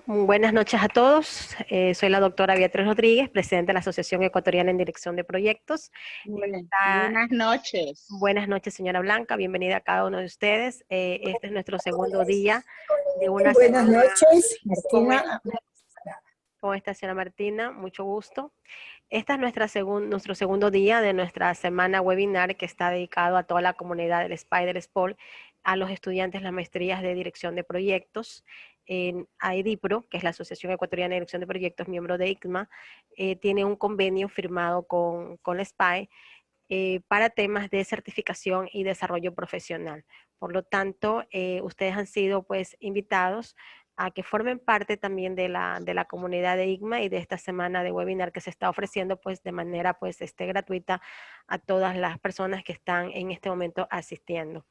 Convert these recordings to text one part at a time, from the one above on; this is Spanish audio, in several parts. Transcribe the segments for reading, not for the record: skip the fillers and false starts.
Buenas noches a todos. Soy la doctora Beatriz Rodríguez, presidenta de la Asociación Ecuatoriana en Dirección de Proyectos. Buenas noches. Buenas noches, señora Blanca. Bienvenida a cada uno de ustedes. Este es nuestro segundo día de una Buenas semana noches, con, Martina. con esta señora Martina. Mucho gusto. Este es nuestro segundo día de nuestra semana webinar que está dedicado a toda la comunidad del Spider Sport, a los estudiantes de las maestrías de dirección de proyectos. En AEDIPRO, que es la Asociación Ecuatoriana de Dirección de Proyectos, miembro de ICMA, tiene un convenio firmado con la SPAE para temas de certificación y desarrollo profesional. Por lo tanto, ustedes han sido pues invitados a que formen parte también de la comunidad de IGMA y de esta semana de webinar que se está ofreciendo pues de manera pues gratuita a todas las personas que están en este momento asistiendo.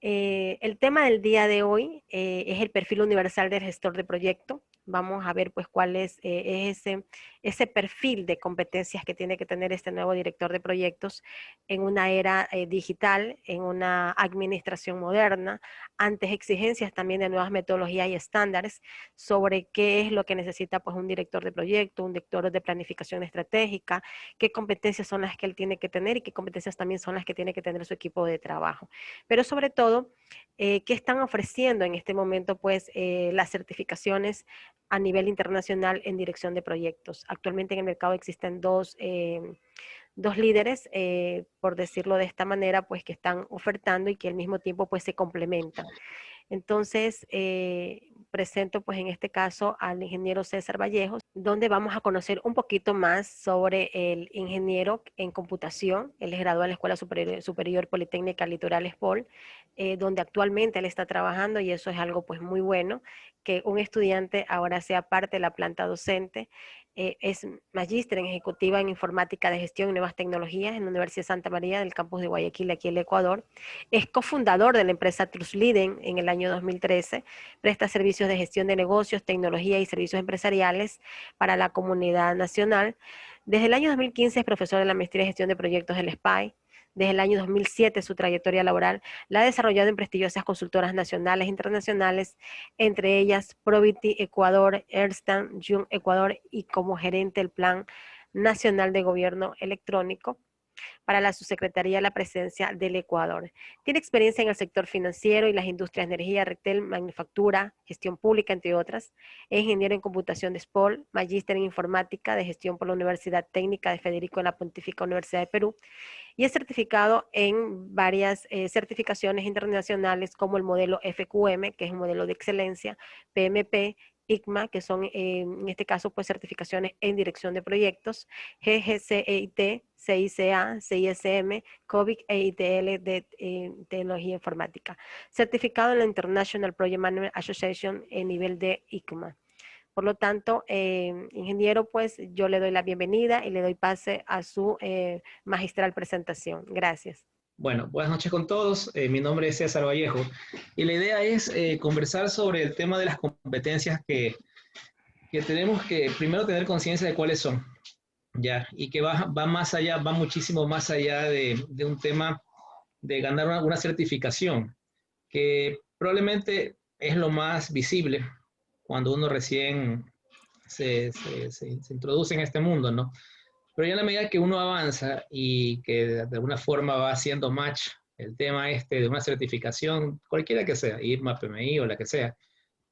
El tema del día de hoy es el perfil universal del gestor de proyecto. Vamos a ver pues cuál es ese perfil de competencias que tiene que tener este nuevo director de proyectos en una era digital, en una administración moderna, ante exigencias también de nuevas metodologías y estándares sobre qué es lo que necesita pues un director de proyecto, un director de planificación estratégica, qué competencias son las que él tiene que tener y qué competencias también son las que tiene que tener su equipo de trabajo. Pero sobre todo, ¿qué están ofreciendo en este momento pues las certificaciones a nivel internacional en dirección de proyectos? Actualmente en el mercado existen dos líderes, por decirlo de esta manera, pues que están ofertando y que al mismo tiempo pues se complementan. Entonces, presento pues en este caso al ingeniero César Vallejos, donde vamos a conocer un poquito más sobre el ingeniero en computación. Él es graduado en la Escuela Superior Politécnica Litoral Espol, donde actualmente él está trabajando y eso es algo pues muy bueno, que un estudiante ahora sea parte de la planta docente. Es magíster en ejecutiva en informática de gestión y nuevas tecnologías en la Universidad de Santa María del campus de Guayaquil, aquí en el Ecuador. Es cofundador de la empresa Trusliden en el año 2013. Presta servicios de gestión de negocios, tecnología y servicios empresariales para la comunidad nacional. Desde el año 2015 es profesor de la maestría de gestión de proyectos del SPAE. Desde el año 2007 su trayectoria laboral la ha desarrollado en prestigiosas consultoras nacionales e internacionales, entre ellas Probity Ecuador, Ernst Young Ecuador y como gerente del Plan Nacional de Gobierno Electrónico para la Subsecretaría de la Presidencia del Ecuador. Tiene experiencia en el sector financiero y las industrias de energía, retail, manufactura, gestión pública, entre otras. Es ingeniero en computación de SPOL, magíster en informática de gestión por la Universidad Técnica de Federico en la Pontificia Universidad de Perú y es certificado en varias certificaciones internacionales como el modelo FQM, que es un modelo de excelencia, PMP, ICMA, que son en este caso pues certificaciones en dirección de proyectos, GGCEIT, CICA, CISM, COBIC e ITL de tecnología informática. Certificado en la International Project Management Association en nivel de ICMA. Por lo tanto, ingeniero, pues yo le doy la bienvenida y le doy pase a su magistral presentación. Gracias. Bueno, buenas noches con todos. Mi nombre es César Vallejo y la idea es conversar sobre el tema de las competencias que tenemos que primero tener conciencia de cuáles son, ¿ya? Y que va más allá, va muchísimo más allá de un tema de ganar una certificación, que probablemente es lo más visible cuando uno recién se introduce en este mundo, ¿no? Pero ya en la medida que uno avanza y que de alguna forma va haciendo match el tema este de una certificación, cualquiera que sea, IRMA, PMI o la que sea,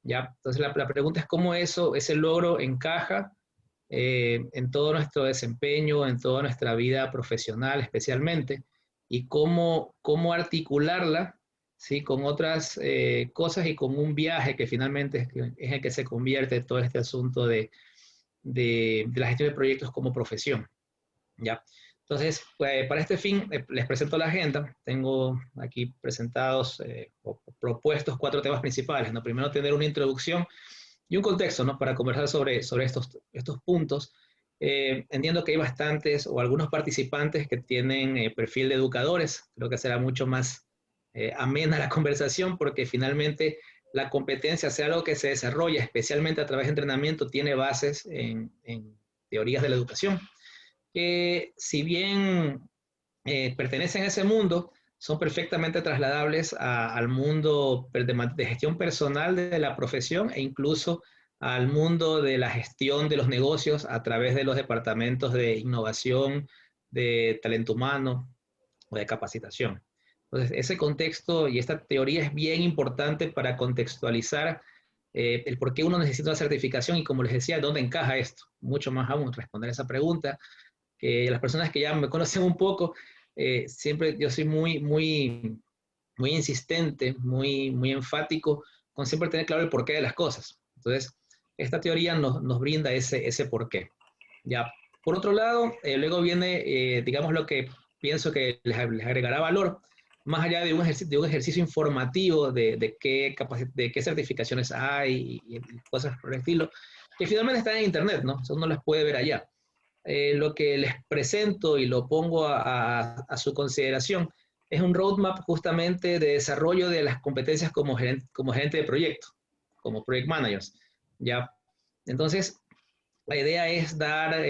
ya. Entonces la pregunta es cómo ese logro encaja en todo nuestro desempeño, en toda nuestra vida profesional especialmente, y cómo articularla, ¿sí? Con otras cosas y con un viaje que finalmente es el que se convierte todo este asunto de la gestión de proyectos como profesión. ¿Ya? Entonces, pues, para este fin, les presento la agenda. Tengo aquí presentados o propuestos 4 temas principales, ¿no? Primero, tener una introducción y un contexto, ¿no? Para conversar sobre estos puntos. Entiendo que hay bastantes o algunos participantes que tienen perfil de educadores. Creo que será mucho más amena la conversación porque finalmente la competencia, sea algo que se desarrolla especialmente a través de entrenamiento, tiene bases en teorías de la educación que si bien pertenecen a ese mundo, son perfectamente trasladables al mundo de gestión personal de la profesión e incluso al mundo de la gestión de los negocios a través de los departamentos de innovación, de talento humano o de capacitación. Entonces, ese contexto y esta teoría es bien importante para contextualizar el por qué uno necesita una certificación y, como les decía, dónde encaja esto. Mucho más aún responder esa pregunta, que las personas que ya me conocen un poco, siempre yo soy muy insistente, muy enfático con siempre tener claro el porqué de las cosas. Entonces, esta teoría nos brinda ese porqué. Ya. Por otro lado, luego viene, digamos, lo que pienso que les agregará valor, más allá de un ejercicio informativo de qué certificaciones hay y cosas por el estilo, que finalmente están en Internet, ¿no? Eso uno las puede ver allá. Lo que les presento y lo pongo a su consideración es un roadmap justamente de desarrollo de las competencias como gerente de proyecto, como project managers, ¿ya? Entonces, la idea es dar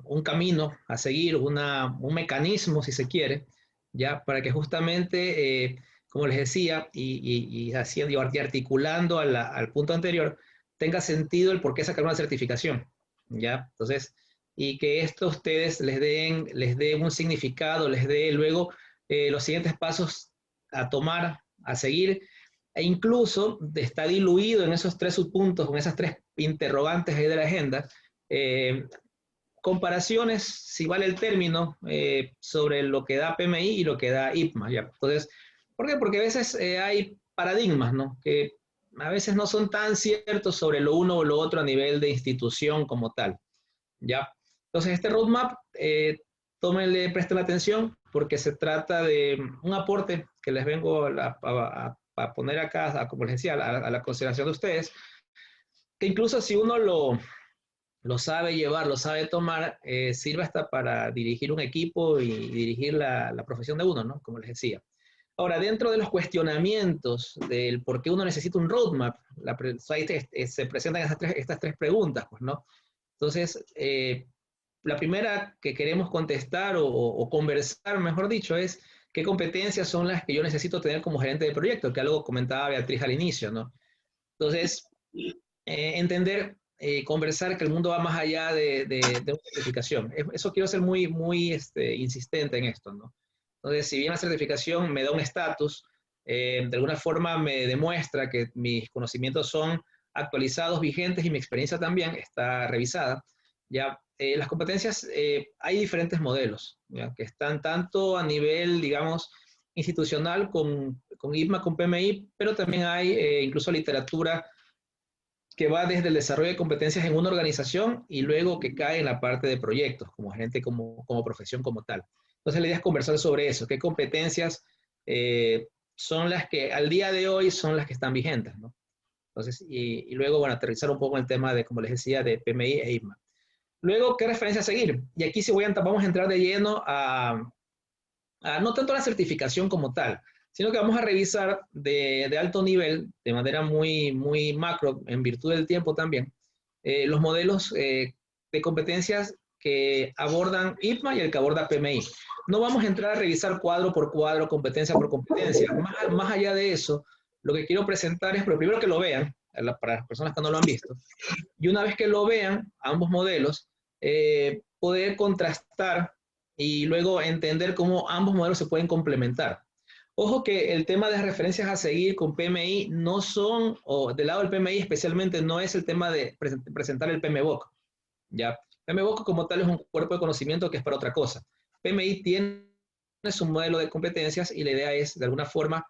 un camino a seguir, un mecanismo, si se quiere, ¿ya? Para que justamente, como les decía, y articulando al punto anterior, tenga sentido el por qué sacar una certificación, ¿ya? Entonces, y que esto a ustedes les dé un significado, les dé luego los siguientes pasos a tomar, a seguir, e incluso está diluido en esos tres subpuntos, en esas tres interrogantes ahí de la agenda, eh, comparaciones, si vale el término, sobre lo que da PMI y lo que da IPMA. ¿Ya? Entonces, ¿por qué? Porque a veces hay paradigmas, ¿no? Que a veces no son tan ciertos sobre lo uno o lo otro a nivel de institución como tal. ¿Ya? Entonces, este roadmap, tómenle, presten atención, porque se trata de un aporte que les vengo a poner acá, como les decía, a la consideración de ustedes, que incluso si uno lo sabe llevar, lo sabe tomar, sirve hasta para dirigir un equipo y dirigir la profesión de uno, ¿no? Como les decía. Ahora, dentro de los cuestionamientos del por qué uno necesita un roadmap, se presentan estas tres preguntas, pues, ¿no? Entonces, la primera que queremos contestar o conversar, mejor dicho, es qué competencias son las que yo necesito tener como gerente de proyecto, que algo comentaba Beatriz al inicio, ¿no? Entonces, entender, conversar que el mundo va más allá de una certificación. Eso quiero ser muy insistente en esto, ¿no? Entonces, si bien la certificación me da un estatus, de alguna forma me demuestra que mis conocimientos son actualizados, vigentes y mi experiencia también está revisada, ya las competencias, hay diferentes modelos, ¿ya? Que están tanto a nivel, digamos, institucional con IPMA, con PMI, pero también hay incluso literatura que va desde el desarrollo de competencias en una organización y luego que cae en la parte de proyectos, como gerente, como profesión como tal. Entonces la idea es conversar sobre eso, qué competencias son las que al día de hoy son las que están vigentes, ¿no? Entonces, y luego, bueno, aterrizar un poco en el tema de, como les decía, de PMI e IPMA. Luego, ¿qué referencia seguir? Y aquí sí vamos a entrar de lleno no tanto la certificación como tal, sino que vamos a revisar de alto nivel, de manera muy macro, en virtud del tiempo también, los modelos de competencias que abordan IPMA y el que aborda PMI. No vamos a entrar a revisar cuadro por cuadro, competencia por competencia. Más allá de eso, lo que quiero presentar es, pero primero que lo vean, para las personas que no lo han visto, y una vez que lo vean, ambos modelos, poder contrastar y luego entender cómo ambos modelos se pueden complementar. Ojo que el tema de referencias a seguir con PMI no son, o del lado del PMI especialmente, no es el tema de presentar el PMBOK. ¿Ya? PMBOK como tal es un cuerpo de conocimiento que es para otra cosa. PMI tiene su modelo de competencias y la idea es, de alguna forma,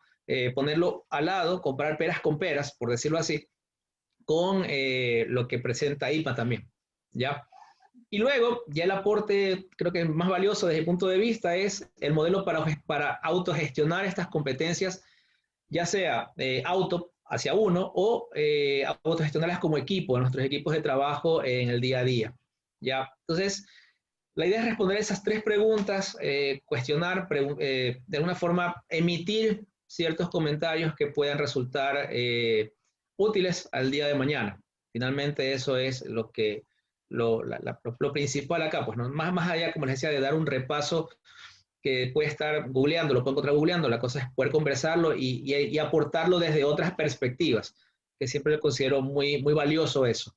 ponerlo al lado, comparar peras con peras, por decirlo así, con lo que presenta IPMA también. ¿Ya? Y luego, ya el aporte, creo que más valioso desde mi punto de vista, es el modelo para autogestionar estas competencias, ya sea auto hacia uno o autogestionarlas como equipo, en nuestros equipos de trabajo en el día a día. ¿Ya? Entonces, la idea es responder esas tres preguntas, cuestionar, de alguna forma emitir ciertos comentarios que puedan resultar útiles al día de mañana. Finalmente, eso es lo principal acá, pues, ¿no? Más allá, como les decía, de dar un repaso que puede estar googleando, lo puedo encontrar googleando, la cosa es poder conversarlo y aportarlo desde otras perspectivas. que siempre lo considero muy, muy valioso eso.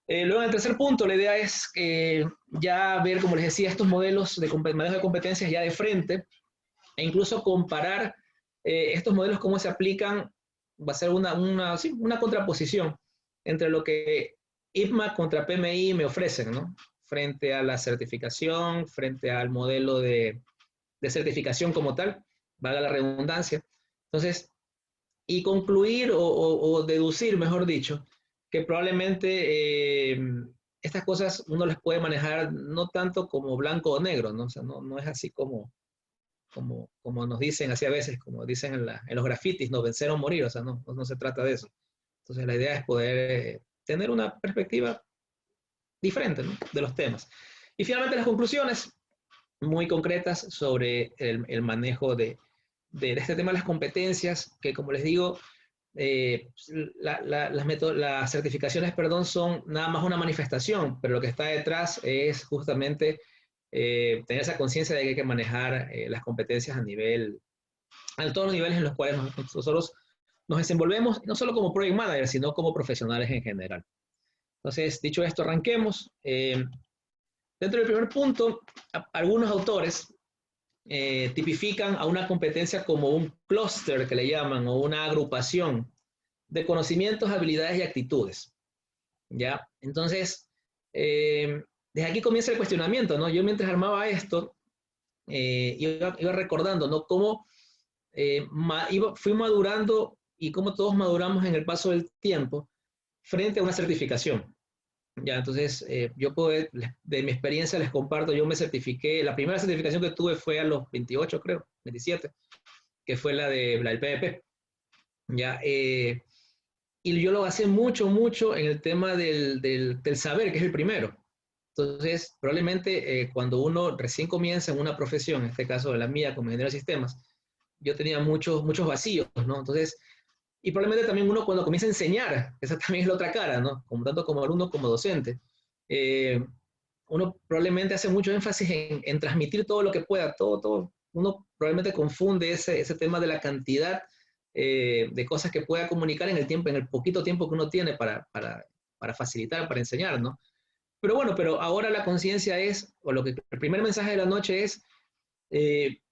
Luego, en el tercer punto, la idea es ya ver, como les decía, estos modelos de manejo de competencias ya de frente, e incluso comparar estos modelos, cómo se aplican. Va a ser sí, una contraposición entre lo que IPMA contra PMI me ofrecen, ¿no? Frente a la certificación, frente al modelo de certificación como tal, valga la redundancia. Entonces, y concluir o deducir, mejor dicho, que probablemente estas cosas uno las puede manejar no tanto como blanco o negro, ¿no? O sea, no es así como nos dicen así a veces, como dicen en los grafitis, no, vencer o morir, o sea, no se trata de eso. Entonces la idea es poder tener una perspectiva diferente, ¿no?, de los temas. Y finalmente las conclusiones muy concretas sobre el manejo de este tema de las competencias, que como les digo, las certificaciones, perdón, son nada más una manifestación, pero lo que está detrás es justamente tener esa conciencia de que hay que manejar las competencias a todos los niveles en los cuales nosotros nos desenvolvemos, no solo como project manager, sino como profesionales en general. Entonces, dicho esto, arranquemos. Dentro del primer punto, algunos autores tipifican a una competencia como un clúster, que le llaman, o una agrupación de conocimientos, habilidades y actitudes. ¿Ya? Entonces, desde aquí comienza el cuestionamiento, ¿no? Yo mientras armaba esto, iba recordando, ¿no?, cómo fui madurando y cómo todos maduramos en el paso del tiempo frente a una certificación. Ya, entonces, yo de mi experiencia les comparto, yo me certifiqué, la primera certificación que tuve fue a los 28, creo, 27, que fue la del PMP. Ya, y yo lo basé mucho en el tema del saber, que es el primero. Entonces, probablemente cuando uno recién comienza en una profesión, en este caso de la mía como ingeniero de sistemas, yo tenía muchos vacíos, ¿no? Entonces, y probablemente también uno cuando comienza a enseñar, esa también es la otra cara, ¿no? Tanto como alumno como docente, uno probablemente hace mucho énfasis en transmitir todo lo que pueda, todo. Uno probablemente confunde ese tema de la cantidad de cosas que pueda comunicar en el poquito tiempo que uno tiene para facilitar, para enseñar, ¿no? Pero ahora la conciencia es, el primer mensaje de la noche es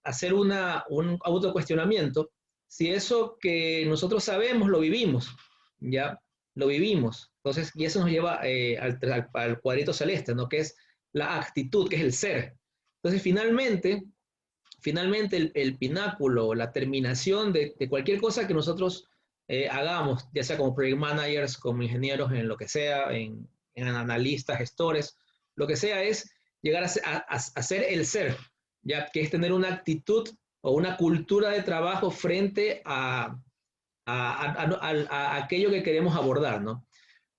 hacer un autocuestionamiento, si eso que nosotros sabemos lo vivimos, ¿ya? Lo vivimos. Entonces, y eso nos lleva al cuadrito celeste, ¿no?, que es la actitud, que es el ser. Entonces, finalmente el pináculo, la terminación de cualquier cosa que nosotros hagamos, ya sea como project managers, como ingenieros, en lo que sea, en analistas, gestores, lo que sea, es llegar a ser el ser, ya que es tener una actitud o una cultura de trabajo frente a aquello que queremos abordar, ¿no?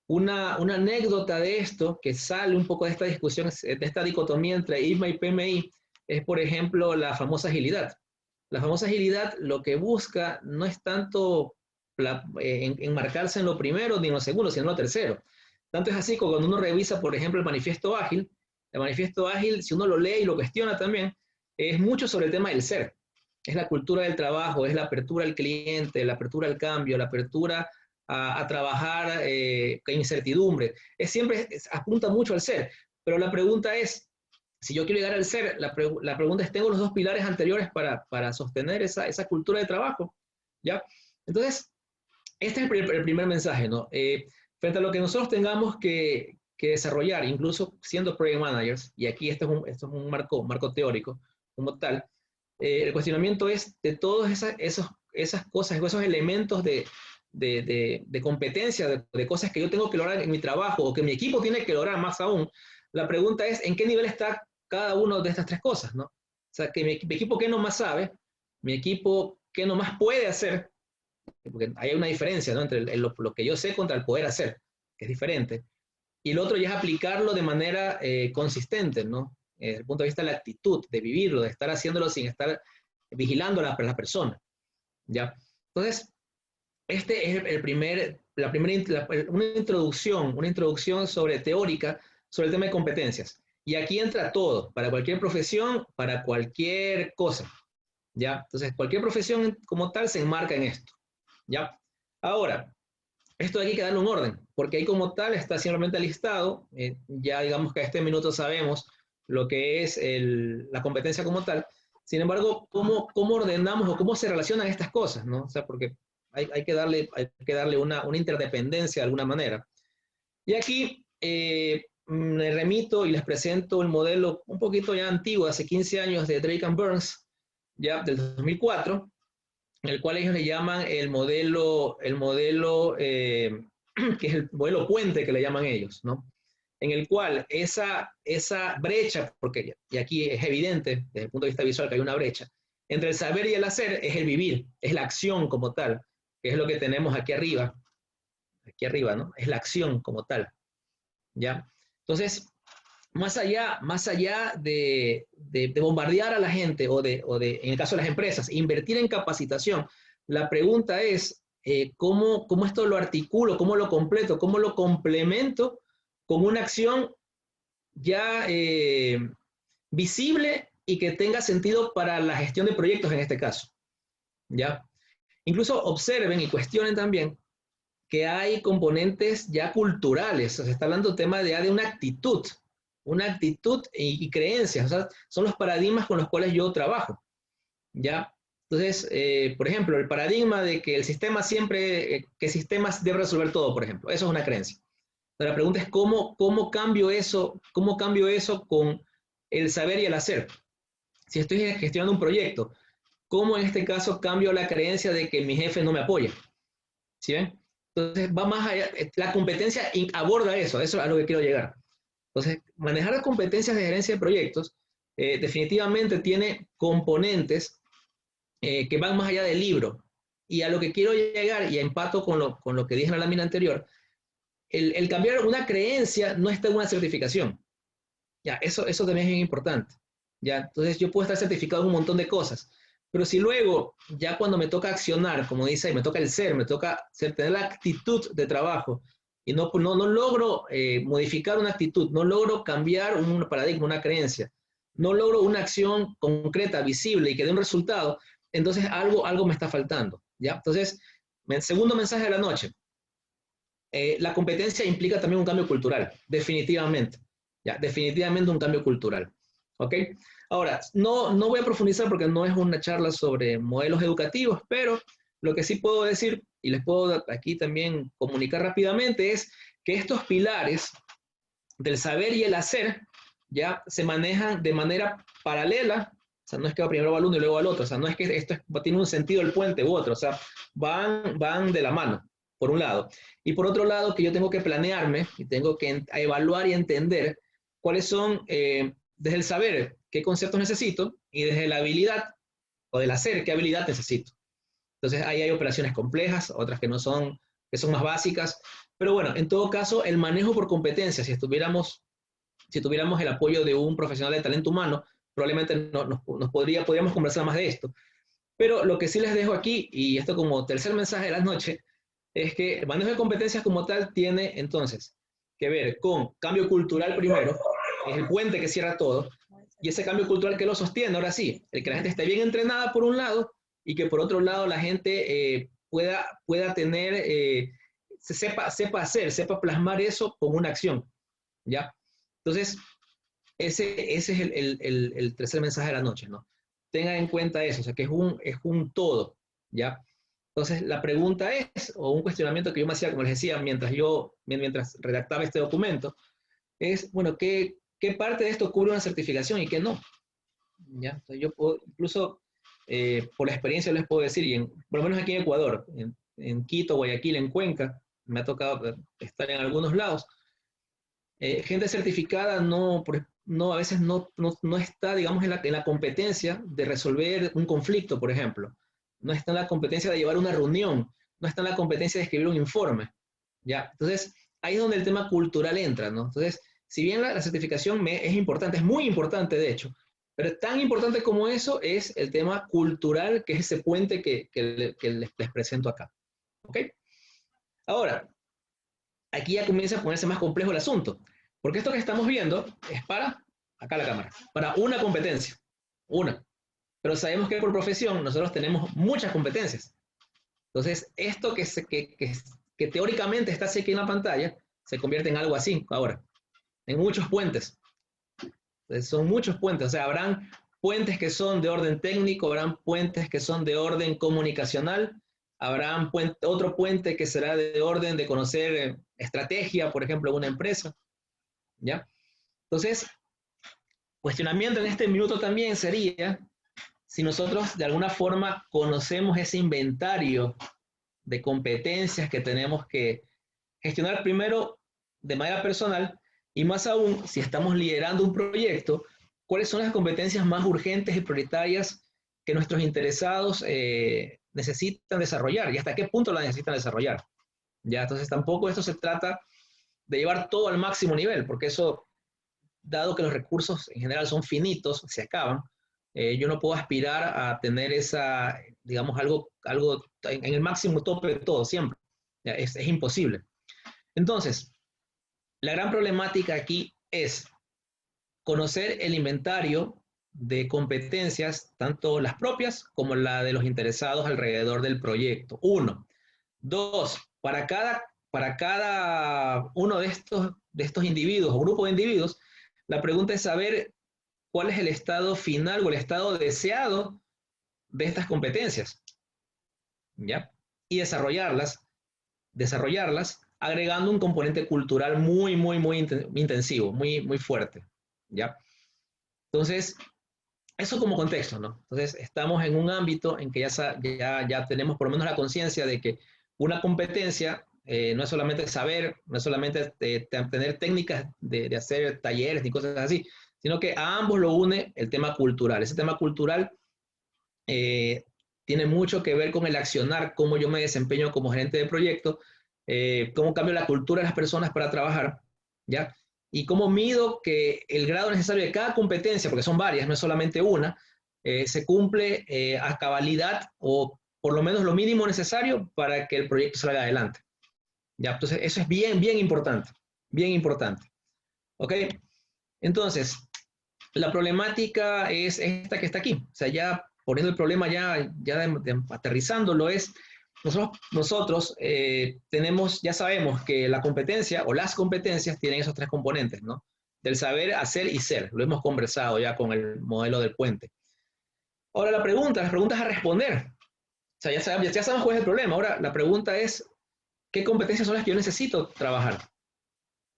Una anécdota de esto que sale un poco de esta discusión, de esta dicotomía entre IPMA y PMI, es, por ejemplo, la famosa agilidad. La famosa agilidad lo que busca no es tanto enmarcarse en lo primero ni en lo segundo, sino en lo tercero. Tanto es así que cuando uno revisa, por ejemplo, el manifiesto ágil, si uno lo lee y lo cuestiona también, es mucho sobre el tema del ser. Es la cultura del trabajo, es la apertura al cliente, la apertura al cambio, la apertura a trabajar con incertidumbre. Siempre apunta mucho al ser, pero la pregunta es, si yo quiero llegar al ser, la pregunta es, ¿tengo los dos pilares anteriores para sostener esa cultura de trabajo? ¿Ya? Entonces, este es el primer mensaje, ¿no? Frente a lo que nosotros tengamos que desarrollar, incluso siendo project managers, y aquí esto es un marco teórico como tal, el cuestionamiento es de todas esas cosas, esos elementos de competencia, de cosas que yo tengo que lograr en mi trabajo o que mi equipo tiene que lograr más aún. La pregunta es, ¿en qué nivel está cada una de estas tres cosas, ¿no? O sea, que mi equipo qué nomás sabe, mi equipo qué nomás puede hacer, porque hay una diferencia, ¿no?, entre lo que yo sé contra el poder hacer, que es diferente. Y lo otro ya es aplicarlo de manera consistente, ¿no? Desde el punto de vista de la actitud, de vivirlo, de estar haciéndolo sin estar vigilando a la persona, ¿ya? Entonces, este es una introducción teórica sobre el tema de competencias. Y aquí entra todo, para cualquier profesión, para cualquier cosa, ¿ya? Entonces, cualquier profesión como tal se enmarca en esto, ¿ya? Ahora, esto hay que darle un orden, porque ahí como tal está simplemente listado, ya digamos que a este minuto sabemos lo que es la competencia como tal. Sin embargo, ¿cómo ordenamos o cómo se relacionan estas cosas, ¿no? O sea, porque hay que darle una interdependencia de alguna manera. Y aquí me remito y les presento el modelo un poquito ya antiguo, hace 15 años, de Drake and Burns, ya del 2004, en el cual ellos le llaman el modelo que es el modelo puente que le llaman ellos, ¿no? En el cual esa brecha, porque y aquí es evidente desde el punto de vista visual que hay una brecha, entre el saber y el hacer es el vivir, es la acción como tal, que es lo que tenemos aquí arriba, ¿no? Es la acción como tal, ¿ya? Entonces, más allá de bombardear a la gente en el caso de las empresas, invertir en capacitación, la pregunta es ¿cómo esto lo articulo, cómo lo completo, cómo lo complemento con una acción ya visible y que tenga sentido para la gestión de proyectos en este caso, ¿ya? Incluso observen y cuestionen también que hay componentes ya culturales, o sea, se está hablando tema de una actitud y creencias, o sea, son los paradigmas con los cuales yo trabajo, ¿ya? Entonces, por ejemplo, el paradigma de que el sistema que sistemas debe resolver todo, por ejemplo, eso es una creencia. Pero la pregunta es cómo cambio eso con el saber y el hacer. Si estoy gestionando un proyecto, ¿cómo en este caso cambio la creencia de que mi jefe no me apoya? ¿Sí ven? Entonces va más allá, la competencia aborda eso es a lo que quiero llegar. Entonces, manejar las competencias de gerencia de proyectos definitivamente tiene componentes que van más allá del libro. Y a lo que quiero llegar, y empato con lo que dije en la lámina anterior, el cambiar una creencia no está en una certificación. Ya, eso también es bien importante. Ya, entonces yo puedo estar certificado en un montón de cosas, pero si luego, ya cuando me toca accionar, como dice, me toca el ser, me toca tener la actitud de trabajo, y no logro modificar una actitud, no logro cambiar un paradigma, una creencia, no logro una acción concreta, visible y que dé un resultado, entonces algo me está faltando. ¿Ya? Entonces, el segundo mensaje de la noche, la competencia implica también un cambio cultural, definitivamente. Ya, definitivamente un cambio cultural. ¿Ok? Ahora, no voy a profundizar porque no es una charla sobre modelos educativos, pero lo que sí puedo decir, y les puedo aquí también comunicar rápidamente, es que estos pilares del saber y el hacer ya se manejan de manera paralela. O sea, no es que primero va al uno y luego al otro. O sea, no es que esto tiene un sentido el puente u otro. O sea, van de la mano, por un lado. Y por otro lado, que yo tengo que planearme y tengo que evaluar y entender cuáles son, desde el saber, qué conceptos necesito, y desde la habilidad o del hacer, qué habilidad necesito. Entonces, ahí hay operaciones complejas, otras que son más básicas. Pero bueno, en todo caso, el manejo por competencias, si tuviéramos el apoyo de un profesional de talento humano, probablemente podríamos conversar más de esto. Pero lo que sí les dejo aquí, y esto como tercer mensaje de la noche, es que el manejo de competencias como tal tiene entonces que ver con cambio cultural primero, es el puente que cierra todo, y ese cambio cultural que lo sostiene, ahora sí, el que la gente esté bien entrenada por un lado, y que por otro lado la gente pueda tener, sepa hacer, sepa plasmar eso como una acción, ¿ya? Entonces, ese es el tercer mensaje de la noche, ¿no? Tengan en cuenta eso, o sea, que es un todo, ¿ya? Entonces, la pregunta es, o un cuestionamiento que yo me hacía, como les decía, mientras redactaba este documento, es, bueno, ¿qué parte de esto cubre una certificación y qué no? ¿Ya? Entonces, yo puedo, incluso por la experiencia les puedo decir, por lo menos aquí en Ecuador, en Quito, Guayaquil, en Cuenca, me ha tocado estar en algunos lados, gente certificada a veces no está, digamos, en la competencia de resolver un conflicto, por ejemplo. No está en la competencia de llevar una reunión. No está en la competencia de escribir un informe. ¿Ya? Entonces, ahí es donde el tema cultural entra, ¿no? Entonces, si bien la certificación es importante, es muy importante, de hecho, pero tan importante como eso es el tema cultural, que es ese puente que les presento acá. ¿Ok? Ahora, aquí ya comienza a ponerse más complejo el asunto. Porque esto que estamos viendo es acá la cámara, para una competencia. Una. Pero sabemos que por profesión nosotros tenemos muchas competencias. Entonces, esto que que teóricamente está aquí en la pantalla, se convierte en algo así ahora, en muchos puentes. Entonces, son muchos puentes, o sea, habrán puentes que son de orden técnico, habrán puentes que son de orden comunicacional, habrán otro puente que será de orden de conocer estrategia, por ejemplo, de una empresa, ¿ya? Entonces, cuestionamiento en este minuto también sería si nosotros de alguna forma conocemos ese inventario de competencias que tenemos que gestionar primero de manera personal y más aún si estamos liderando un proyecto, cuáles son las competencias más urgentes y prioritarias que nuestros interesados necesitan desarrollar y hasta qué punto las necesitan desarrollar. ¿Ya? Entonces tampoco esto se trata de llevar todo al máximo nivel, porque eso, dado que los recursos en general son finitos, se acaban, yo no puedo aspirar a tener esa, digamos, algo en el máximo tope de todo, siempre. ¿Ya? Es imposible. Entonces, la gran problemática aquí es conocer el inventario de competencias, tanto las propias como la de los interesados alrededor del proyecto. 1. 2. Para cada uno de estos individuos o grupo de individuos, la pregunta es saber cuál es el estado final o el estado deseado de estas competencias, ¿ya? Y desarrollarlas agregando un componente cultural muy intensivo, muy fuerte, ¿ya? Entonces, eso como contexto, ¿no? Entonces, estamos en un ámbito en que ya tenemos por lo menos la conciencia de que una competencia no es solamente saber, no es solamente tener técnicas de hacer talleres ni cosas así, sino que a ambos lo une el tema cultural. Ese tema cultural tiene mucho que ver con el accionar, cómo yo me desempeño como gerente de proyecto, cómo cambio la cultura de las personas para trabajar, ¿ya? Y cómo mido que el grado necesario de cada competencia, porque son varias, no es solamente una, se cumple a cabalidad o por lo menos lo mínimo necesario para que el proyecto salga adelante. ¿Ya? Entonces, eso es bien importante, bien importante. ¿Ok? Entonces, la problemática es esta que está aquí. O sea, ya poniendo el problema, aterrizándolo, es nosotros ya sabemos que la competencia o las competencias tienen esos 3 componentes, ¿no? Del saber, hacer y ser. Lo hemos conversado ya con el modelo del puente. Ahora las preguntas a responder. O sea, ya sabemos cuál es el problema. Ahora la pregunta es, ¿qué competencias son las que yo necesito trabajar?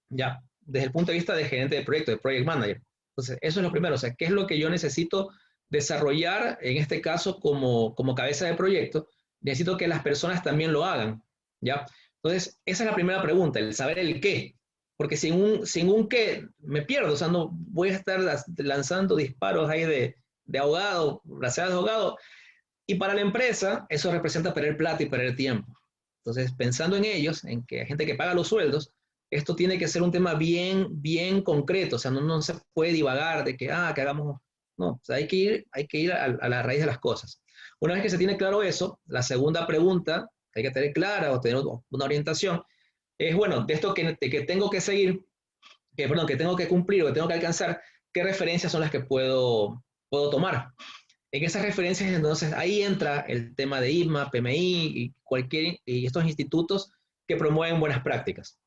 Ya, desde el punto de vista de gerente de proyecto, de project manager. Entonces, eso es lo primero. O sea, ¿qué es lo que yo necesito desarrollar, en este caso, como cabeza de proyecto? Necesito que las personas también lo hagan, ¿ya? Entonces, esa es la primera pregunta, el saber el qué. Porque sin un qué me pierdo, o sea, no voy a estar lanzando disparos ahí de ahogado, brazadas de ahogado, y para la empresa eso representa perder plata y perder tiempo. Entonces, pensando en ellos, en que hay gente que paga los sueldos, esto tiene que ser un tema bien concreto, o sea, no se puede divagar de que hagamos, no, o sea, hay que ir a la raíz de las cosas. Una vez que se tiene claro eso, la segunda pregunta que hay que tener clara o tener una orientación es, bueno, de esto que tengo que seguir, que tengo que cumplir o que tengo que alcanzar, ¿qué referencias son las que puedo tomar? En esas referencias, entonces, ahí entra el tema de ISMA, PMI y estos institutos que promueven buenas prácticas,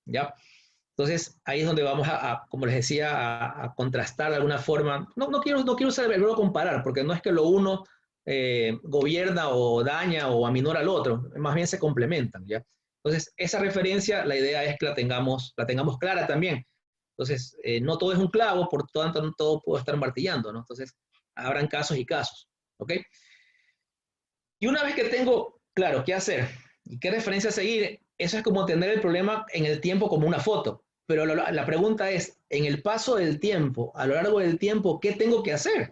¿ya? Entonces, ahí es donde vamos como les decía, a contrastar de alguna forma. No quiero usar el verbo comparar, porque no es que lo uno gobierna o daña o aminora al otro, más bien se complementan, ¿ya? Entonces, esa referencia, la idea es que la tengamos clara también. Entonces, no todo es un clavo, por tanto, no todo puedo estar martillando, ¿no? Entonces, habrán casos y casos, ¿ok? Y una vez que tengo claro qué hacer y qué referencia seguir, eso es como tener el problema en el tiempo como una foto. Pero la pregunta es, en el paso del tiempo, a lo largo del tiempo, ¿qué tengo que hacer?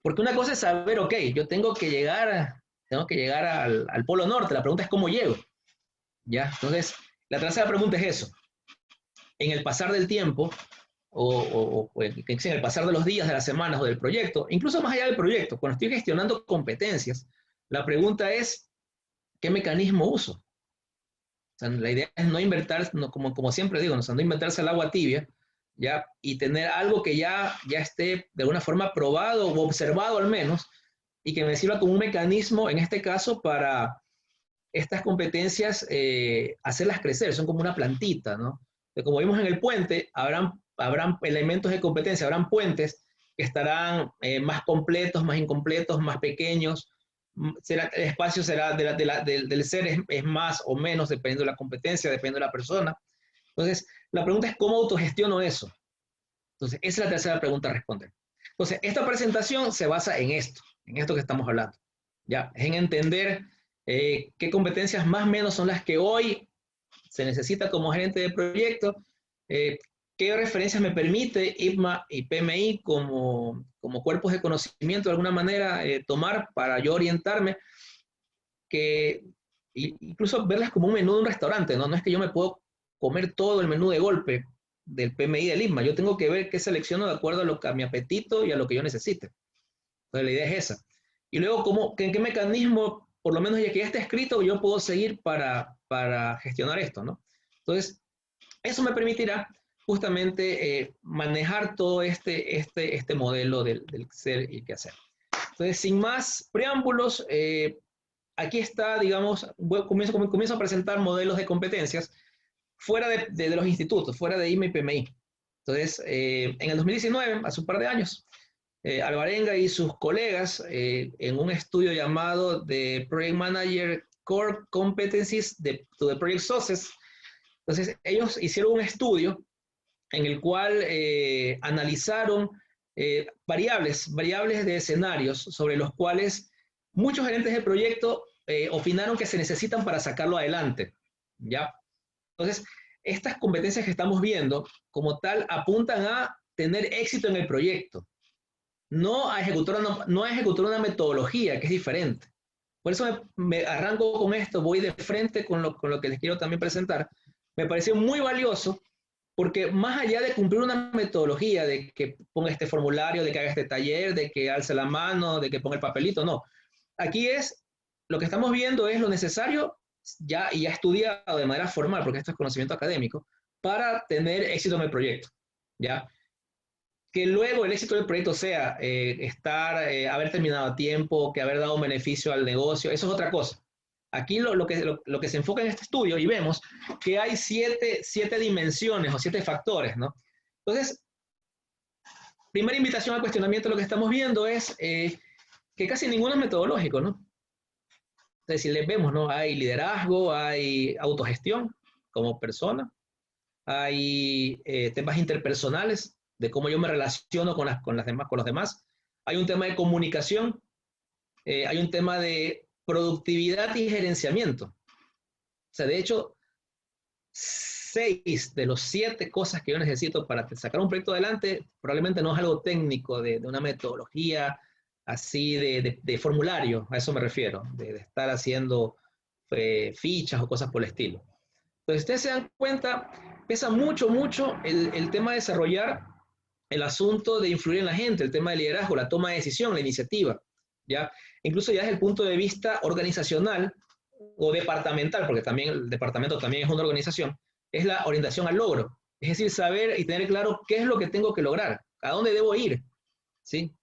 Porque una cosa es saber, ok, yo tengo que llegar al Polo Norte. La pregunta es cómo llego, ¿ya? Entonces, la tercera pregunta es eso. En el pasar del tiempo, o en el pasar de los días, de las semanas o del proyecto, incluso más allá del proyecto, cuando estoy gestionando competencias, la pregunta es, ¿qué mecanismo uso? O sea, la idea es no inventar, como siempre digo, no inventarse el agua tibia, ¿ya? Y tener algo que ya esté de alguna forma probado o observado al menos, y que me sirva como un mecanismo, en este caso, para estas competencias, hacerlas crecer, son como una plantita, ¿no? Como vimos en el puente, habrán elementos de competencia, habrán puentes que estarán más completos, más incompletos, más pequeños. El espacio será del ser es más o menos, dependiendo de la competencia, dependiendo de la persona. Entonces, la pregunta es ¿cómo autogestiono eso? Entonces, esa es la tercera pregunta a responder. Entonces, esta presentación se basa en esto que estamos hablando. ¿Ya? Es en entender qué competencias más o menos son las que hoy se necesita como gerente de proyecto, qué referencias me permite IPMA y PMI como cuerpos de conocimiento de alguna manera tomar para yo orientarme, incluso verlas como un menú de un restaurante, ¿no? No es que yo me puedo comer todo el menú de golpe del PMI del IPMA, yo tengo que ver qué selecciono de acuerdo a mi apetito y a lo que yo necesite. Entonces la idea es esa. Y luego, ¿en qué mecanismo, por lo menos ya que ya está escrito, yo puedo seguir para gestionar esto, ¿no? Entonces, eso me permitirá justamente manejar todo este modelo del ser y qué hacer. Entonces, sin más preámbulos, aquí está, digamos, comienzo a presentar modelos de competencias fuera de los institutos, fuera de IMA y PMI. Entonces, en el 2019, hace un par de años, Alvarenga y sus colegas, en un estudio llamado The Project Manager Core Competencies to the Project Success, entonces ellos hicieron un estudio en el cual analizaron variables de escenarios sobre los cuales muchos gerentes de proyecto opinaron que se necesitan para sacarlo adelante, ¿ya? Entonces, estas competencias que estamos viendo, como tal, apuntan a tener éxito en el proyecto, no a ejecutar una metodología, que es diferente. Por eso me arranco con esto, voy de frente con lo que les quiero también presentar. Me pareció muy valioso porque más allá de cumplir una metodología, de que ponga este formulario, de que haga este taller, de que alce la mano, de que ponga el papelito, no. Aquí lo que estamos viendo es lo necesario ya estudiado de manera formal, porque esto es conocimiento académico, para tener éxito en el proyecto, ¿ya? Que luego el éxito del proyecto sea haber terminado a tiempo, que haber dado un beneficio al negocio, eso es otra cosa. Aquí lo que se enfoca en este estudio, y vemos que hay siete dimensiones o 7 factores, ¿no? Entonces, primera invitación al cuestionamiento, lo que estamos viendo es que casi ninguno es metodológico, ¿no? Entonces, si les vemos, ¿no? Hay liderazgo, hay autogestión como persona, hay temas interpersonales, de cómo yo me relaciono con los demás. Hay un tema de comunicación, hay un tema de productividad y gerenciamiento. O sea, de hecho, 6 de los 7 cosas que yo necesito para sacar un proyecto adelante probablemente no es algo técnico, de una metodología así de formulario, a eso me refiero, de estar haciendo fichas o cosas por el estilo. Entonces, ustedes se dan cuenta, pesa mucho el tema de desarrollar el asunto de influir en la gente, el tema de liderazgo, la toma de decisión, la iniciativa, ¿ya? Incluso ya desde el punto de vista organizacional o departamental, porque también el departamento también es una organización, es la orientación al logro. Es decir, saber y tener claro qué es lo que tengo que lograr, a dónde debo ir, ¿sí?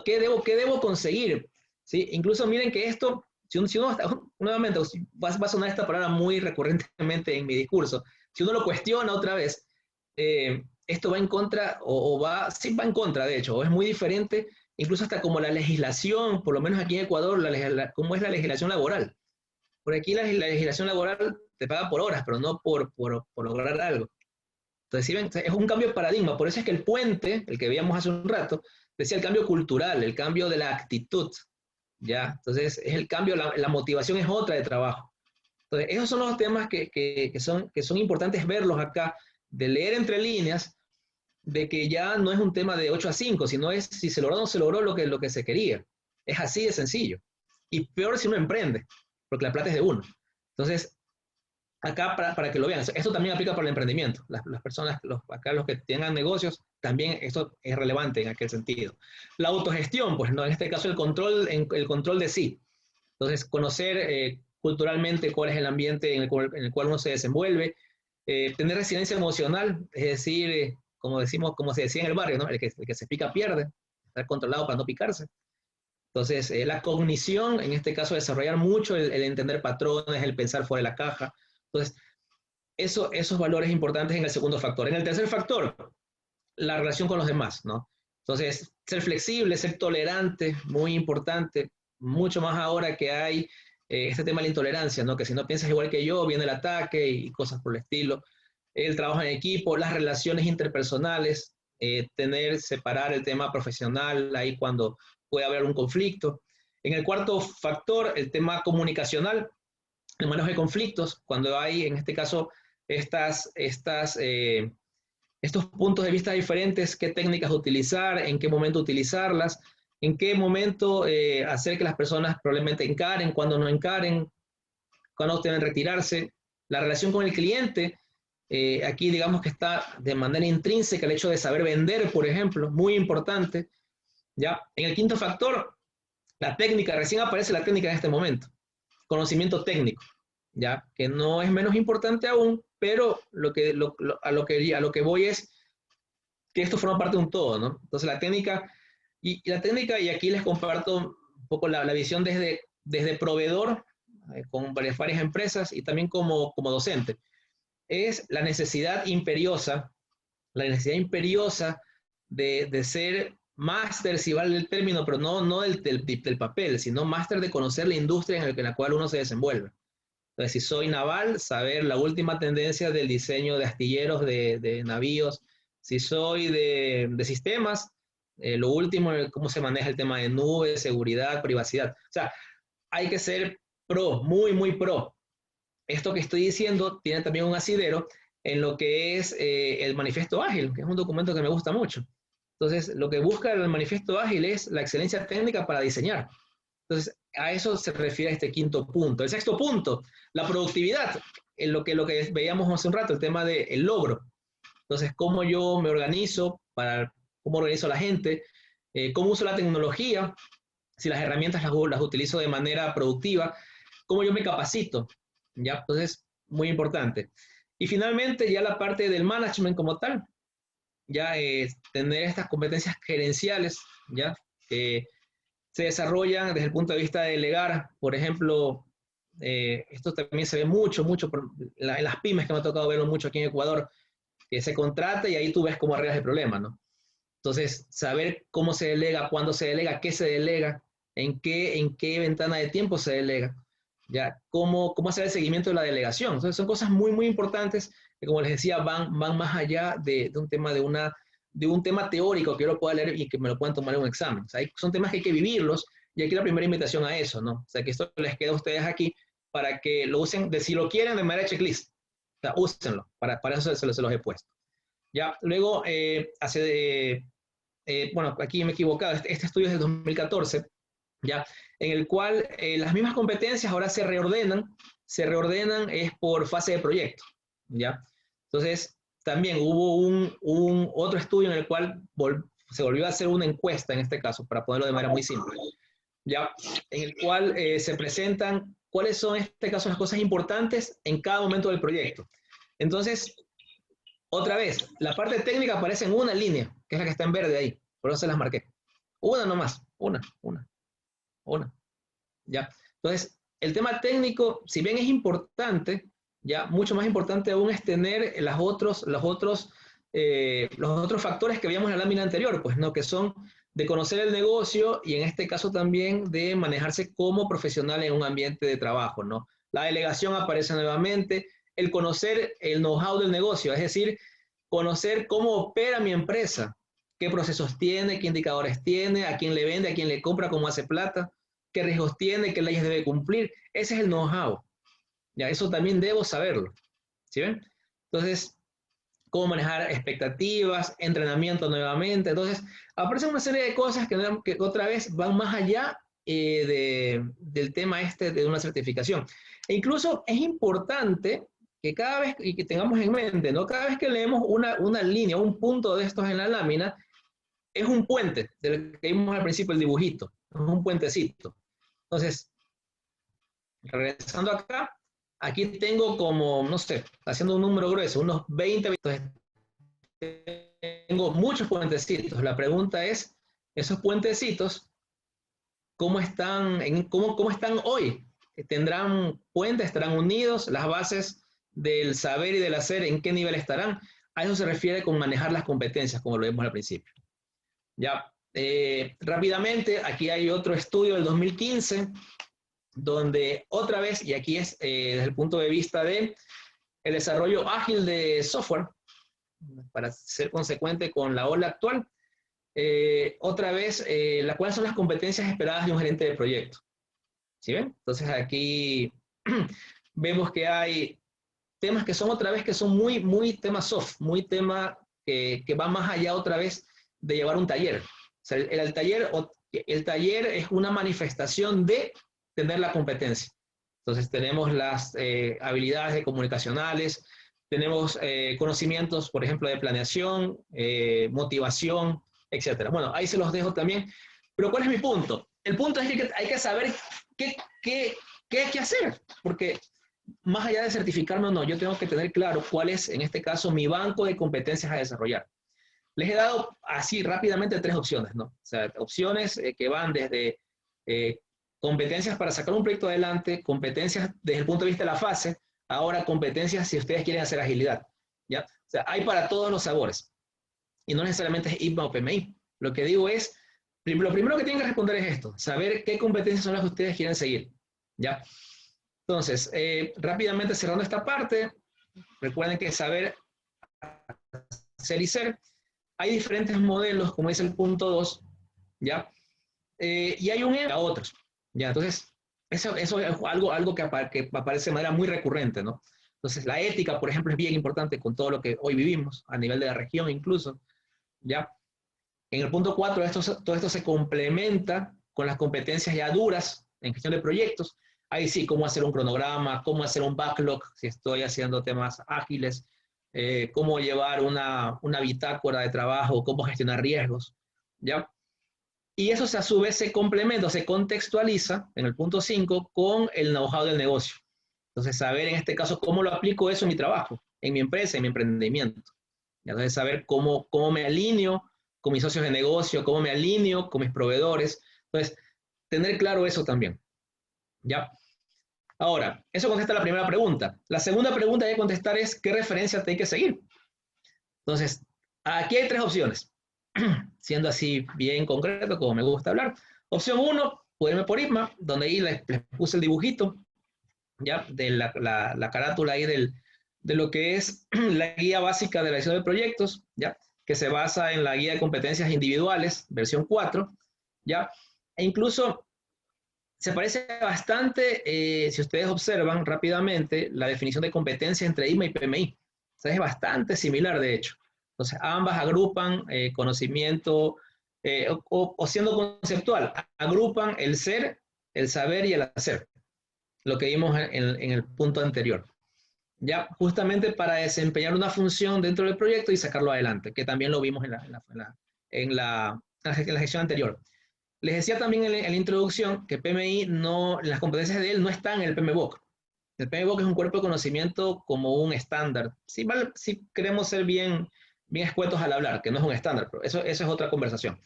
¿Qué debo conseguir? ¿Sí? Incluso miren que esto, si uno nuevamente, va a sonar esta palabra muy recurrentemente en mi discurso, si uno lo cuestiona otra vez, esto va en contra, sí va en contra, de hecho, o es muy diferente, incluso hasta como la legislación, por lo menos aquí en Ecuador, cómo es la legislación laboral. Por aquí la legislación laboral te paga por horas, pero no por lograr algo. Entonces, ¿sí ven? Es un cambio de paradigma. Por eso es que el puente, el que veíamos hace un rato, decía el cambio cultural, el cambio de la actitud, ¿ya? Entonces, es el cambio, la motivación es otra de trabajo. Entonces, esos son los temas que son importantes verlos acá, de leer entre líneas, de que ya no es un tema de 8 a 5, sino es si se logró o no se logró lo que se quería. Es así de sencillo. Y peor si uno emprende, porque la plata es de uno. Entonces, acá para que lo vean, esto también aplica para el emprendimiento. Las personas, acá los que tengan negocios, también esto es relevante en aquel sentido. La autogestión, pues no, en este caso el control de sí. Entonces, conocer culturalmente cuál es el ambiente en el cual uno se desenvuelve, tener resiliencia emocional, es decir, como se decía en el barrio, ¿no? El que se pica pierde, estar controlado para no picarse. Entonces, la cognición, en este caso, desarrollar mucho el entender patrones, el pensar fuera de la caja. Entonces, esos valores importantes en el segundo factor. En el tercer factor, la relación con los demás, ¿no? Entonces, ser flexible, ser tolerante, muy importante, mucho más ahora que hay este tema de la intolerancia, ¿no? Que si no piensas igual que yo, viene el ataque y cosas por el estilo. El trabajo en equipo, las relaciones interpersonales, separar el tema profesional ahí cuando puede haber un conflicto. En el cuarto factor, el tema comunicacional, el manejo de conflictos, cuando hay, en este caso, estos puntos de vista diferentes, qué técnicas utilizar, en qué momento utilizarlas, en qué momento hacer que las personas probablemente encaren, cuando no encaren, cuando deben retirarse. La relación con el cliente, aquí digamos que está de manera intrínseca el hecho de saber vender, por ejemplo, muy importante. ¿Ya? En el quinto factor, la técnica, recién aparece la técnica en este momento, conocimiento técnico, ¿ya? Que no es menos importante aún, pero a lo que voy es que esto forma parte de un todo, ¿no? Entonces la técnica, y aquí les comparto un poco la visión desde proveedor, con varias empresas, y también como docente, es la necesidad imperiosa de ser máster, si vale el término, pero no del papel, sino máster de conocer la industria en la cual uno se desenvuelve. Entonces, si soy naval, saber la última tendencia del diseño de astilleros, de navíos. Si soy de sistemas, lo último, cómo se maneja el tema de nubes, seguridad, privacidad. O sea, hay que ser pro, muy, muy pro. Esto que estoy diciendo tiene también un asidero en lo que es el manifiesto ágil, que es un documento que me gusta mucho. Entonces, lo que busca el manifiesto ágil es la excelencia técnica para diseñar. Entonces, a eso se refiere este quinto punto. El sexto punto, la productividad, en lo que veíamos hace un rato, el tema del logro. Entonces, cómo yo me organizo, cómo organizo a la gente, cómo uso la tecnología, si las herramientas las utilizo de manera productiva, cómo yo me capacito, ¿ya? Entonces, muy importante. Y finalmente, ya la parte del management como tal, ya tener estas competencias gerenciales, ya, se desarrollan desde el punto de vista de delegar. Por ejemplo, esto también se ve mucho en las pymes, que me ha tocado verlo mucho aquí en Ecuador, que se contrata y ahí tú ves cómo arreglas el problema, ¿no? Entonces, saber cómo se delega, cuándo se delega, qué se delega, en qué ventana de tiempo se delega, ya, cómo hacer el seguimiento de la delegación. Entonces, son cosas muy, muy importantes que, como les decía, van más allá de un tema de un tema teórico que yo lo pueda leer y que me lo puedan tomar en un examen. O sea, son temas que hay que vivirlos, y aquí la primera invitación a eso, ¿no? O sea, que esto les queda a ustedes aquí para que lo usen, si lo quieren, de manera checklist. O sea, úsenlo, para eso se los he puesto. Ya, luego, bueno, aquí me he equivocado, este estudio es del 2014, ya, en el cual las mismas competencias ahora se reordenan es por fase de proyecto, ya. Entonces, también hubo un otro estudio en el cual se volvió a hacer una encuesta, en este caso, para ponerlo de manera muy simple, ya, en el cual se presentan cuáles son, en este caso, las cosas importantes en cada momento del proyecto. Entonces, otra vez, la parte técnica aparece en una línea, que es la que está en verde ahí, por eso se las marqué. Una nomás, una. ¿Ya? Entonces, el tema técnico, si bien es importante, ya mucho más importante aún es tener los otros factores que veíamos en la lámina anterior, pues, ¿no? Que son de conocer el negocio y en este caso también de manejarse como profesional en un ambiente de trabajo, ¿no? La delegación aparece nuevamente, el conocer el know-how del negocio, es decir, conocer cómo opera mi empresa, qué procesos tiene, qué indicadores tiene, a quién le vende, a quién le compra, cómo hace plata, qué riesgos tiene, qué leyes debe cumplir. Ese es el know-how. Ya, eso también debo saberlo. ¿Sí ven? Entonces, cómo manejar expectativas, entrenamiento nuevamente. Entonces, aparecen una serie de cosas que otra vez van más allá del tema de una certificación. E incluso es importante que cada vez, y que tengamos en mente, ¿no? Cada vez que leemos una línea, un punto de estos en la lámina, es un puente, del que vimos al principio el dibujito, es un puentecito. Entonces, regresando acá, aquí tengo como, no sé, haciendo un número grueso, unos 20, entonces, tengo muchos puentecitos. La pregunta es, esos puentecitos, cómo están, cómo están hoy. ¿Tendrán puentes? ¿Estarán unidos? ¿Las bases del saber y del hacer en qué nivel estarán? A eso se refiere con manejar las competencias, como lo vimos al principio. Ya, rápidamente, aquí hay otro estudio del 2015, donde otra vez, y aquí es desde el punto de vista de el desarrollo ágil de software, para ser consecuente con la ola actual, otra vez, ¿cuáles son las competencias esperadas de un gerente de proyecto? ¿Sí ven? Entonces aquí vemos que hay temas que son otra vez que son muy temas soft, muy tema que va más allá otra vez de llevar un taller. O sea, el taller es una manifestación de tener la competencia. Entonces tenemos las habilidades comunicacionales, tenemos conocimientos, por ejemplo, de planeación, motivación, etcétera. Bueno, ahí se los dejo también. Pero ¿cuál es mi punto? El punto es que hay que saber qué hay que hacer, porque más allá de certificarme o no, yo tengo que tener claro cuál es, en este caso, mi banco de competencias a desarrollar. Les he dado así rápidamente 3 opciones, ¿no? O sea, opciones que van desde competencias para sacar un proyecto adelante, competencias desde el punto de vista de la fase, ahora competencias si ustedes quieren hacer agilidad, ¿ya? O sea, hay para todos los sabores. Y no necesariamente es IPMA o PMI. Lo que digo es, lo primero que tienen que responder es esto, saber qué competencias son las que ustedes quieren seguir, ¿ya? Entonces, rápidamente cerrando esta parte, recuerden que saber hacer y ser, hay diferentes modelos, como dice el punto 2, ¿ya? Y hay a otros, ¿ya? Entonces, eso es algo que aparece de manera muy recurrente, ¿no? Entonces, la ética, por ejemplo, es bien importante con todo lo que hoy vivimos, a nivel de la región incluso, ¿ya? En el punto 4, todo esto se complementa con las competencias ya duras en gestión de proyectos. Ahí sí, cómo hacer un cronograma, cómo hacer un backlog, si estoy haciendo temas ágiles, cómo llevar una bitácora de trabajo, cómo gestionar riesgos, ¿ya? Y eso a su vez se complementa, se contextualiza en el punto 5 con el know-how del negocio. Entonces, saber en este caso cómo lo aplico eso en mi trabajo, en mi empresa, en mi emprendimiento. Entonces, saber cómo me alineo con mis socios de negocio, cómo me alineo con mis proveedores. Entonces, tener claro eso también. ¿Ya? Ahora, eso contesta la primera pregunta. La segunda pregunta que hay que contestar es ¿qué referencia te hay que seguir? Entonces, aquí hay 3 opciones. Siendo así bien concreto, como me gusta hablar. Opción 1, puedo irme por IPMA, donde ahí les puse el dibujito, ¿ya? De la carátula ahí de lo que es la guía básica de la gestión de proyectos, ¿ya? Que se basa en la guía de competencias individuales, versión 4, ¿ya? E incluso se parece bastante, si ustedes observan rápidamente, la definición de competencia entre IPMA y PMI. O sea, es bastante similar, de hecho. Entonces, ambas agrupan conocimiento, o siendo conceptual, agrupan el ser, el saber y el hacer. Lo que vimos en el punto anterior. Ya, justamente para desempeñar una función dentro del proyecto y sacarlo adelante, que también lo vimos en la gestión anterior. Les decía también en la introducción que PMI no, las competencias de él no están en el PMBOK. El PMBOK es un cuerpo de conocimiento como un estándar. Sí, vale, sí queremos ser bien escuetos al hablar, que no es un estándar, pero eso es otra conversación.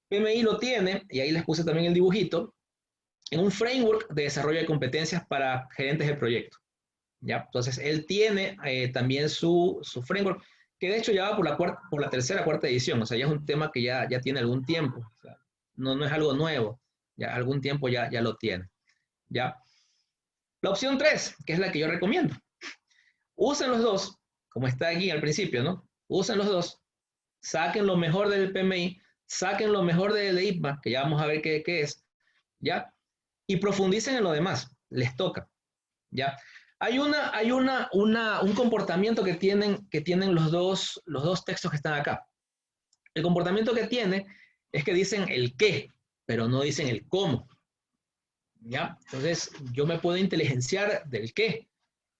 PMI lo tiene, y ahí les puse también el dibujito, en un framework de desarrollo de competencias para gerentes de proyecto. ¿Ya? Entonces, él tiene también su framework, que de hecho ya va por la tercera, cuarta edición. O sea, ya es un tema que ya tiene algún tiempo. O sea, no es algo nuevo. Ya algún tiempo ya lo tiene. ¿Ya? La opción 3, que es la que yo recomiendo. Usen los dos, como está aquí al principio, ¿no? Usen los dos. Saquen lo mejor del PMI, saquen lo mejor del IPMA, que ya vamos a ver qué es. ¿Ya? Y profundicen en lo demás. Les toca. ¿Ya? Hay un comportamiento que tienen los dos textos que están acá. El comportamiento que tiene es que dicen el qué, pero no dicen el cómo. ¿Ya? Entonces, yo me puedo inteligenciar del qué,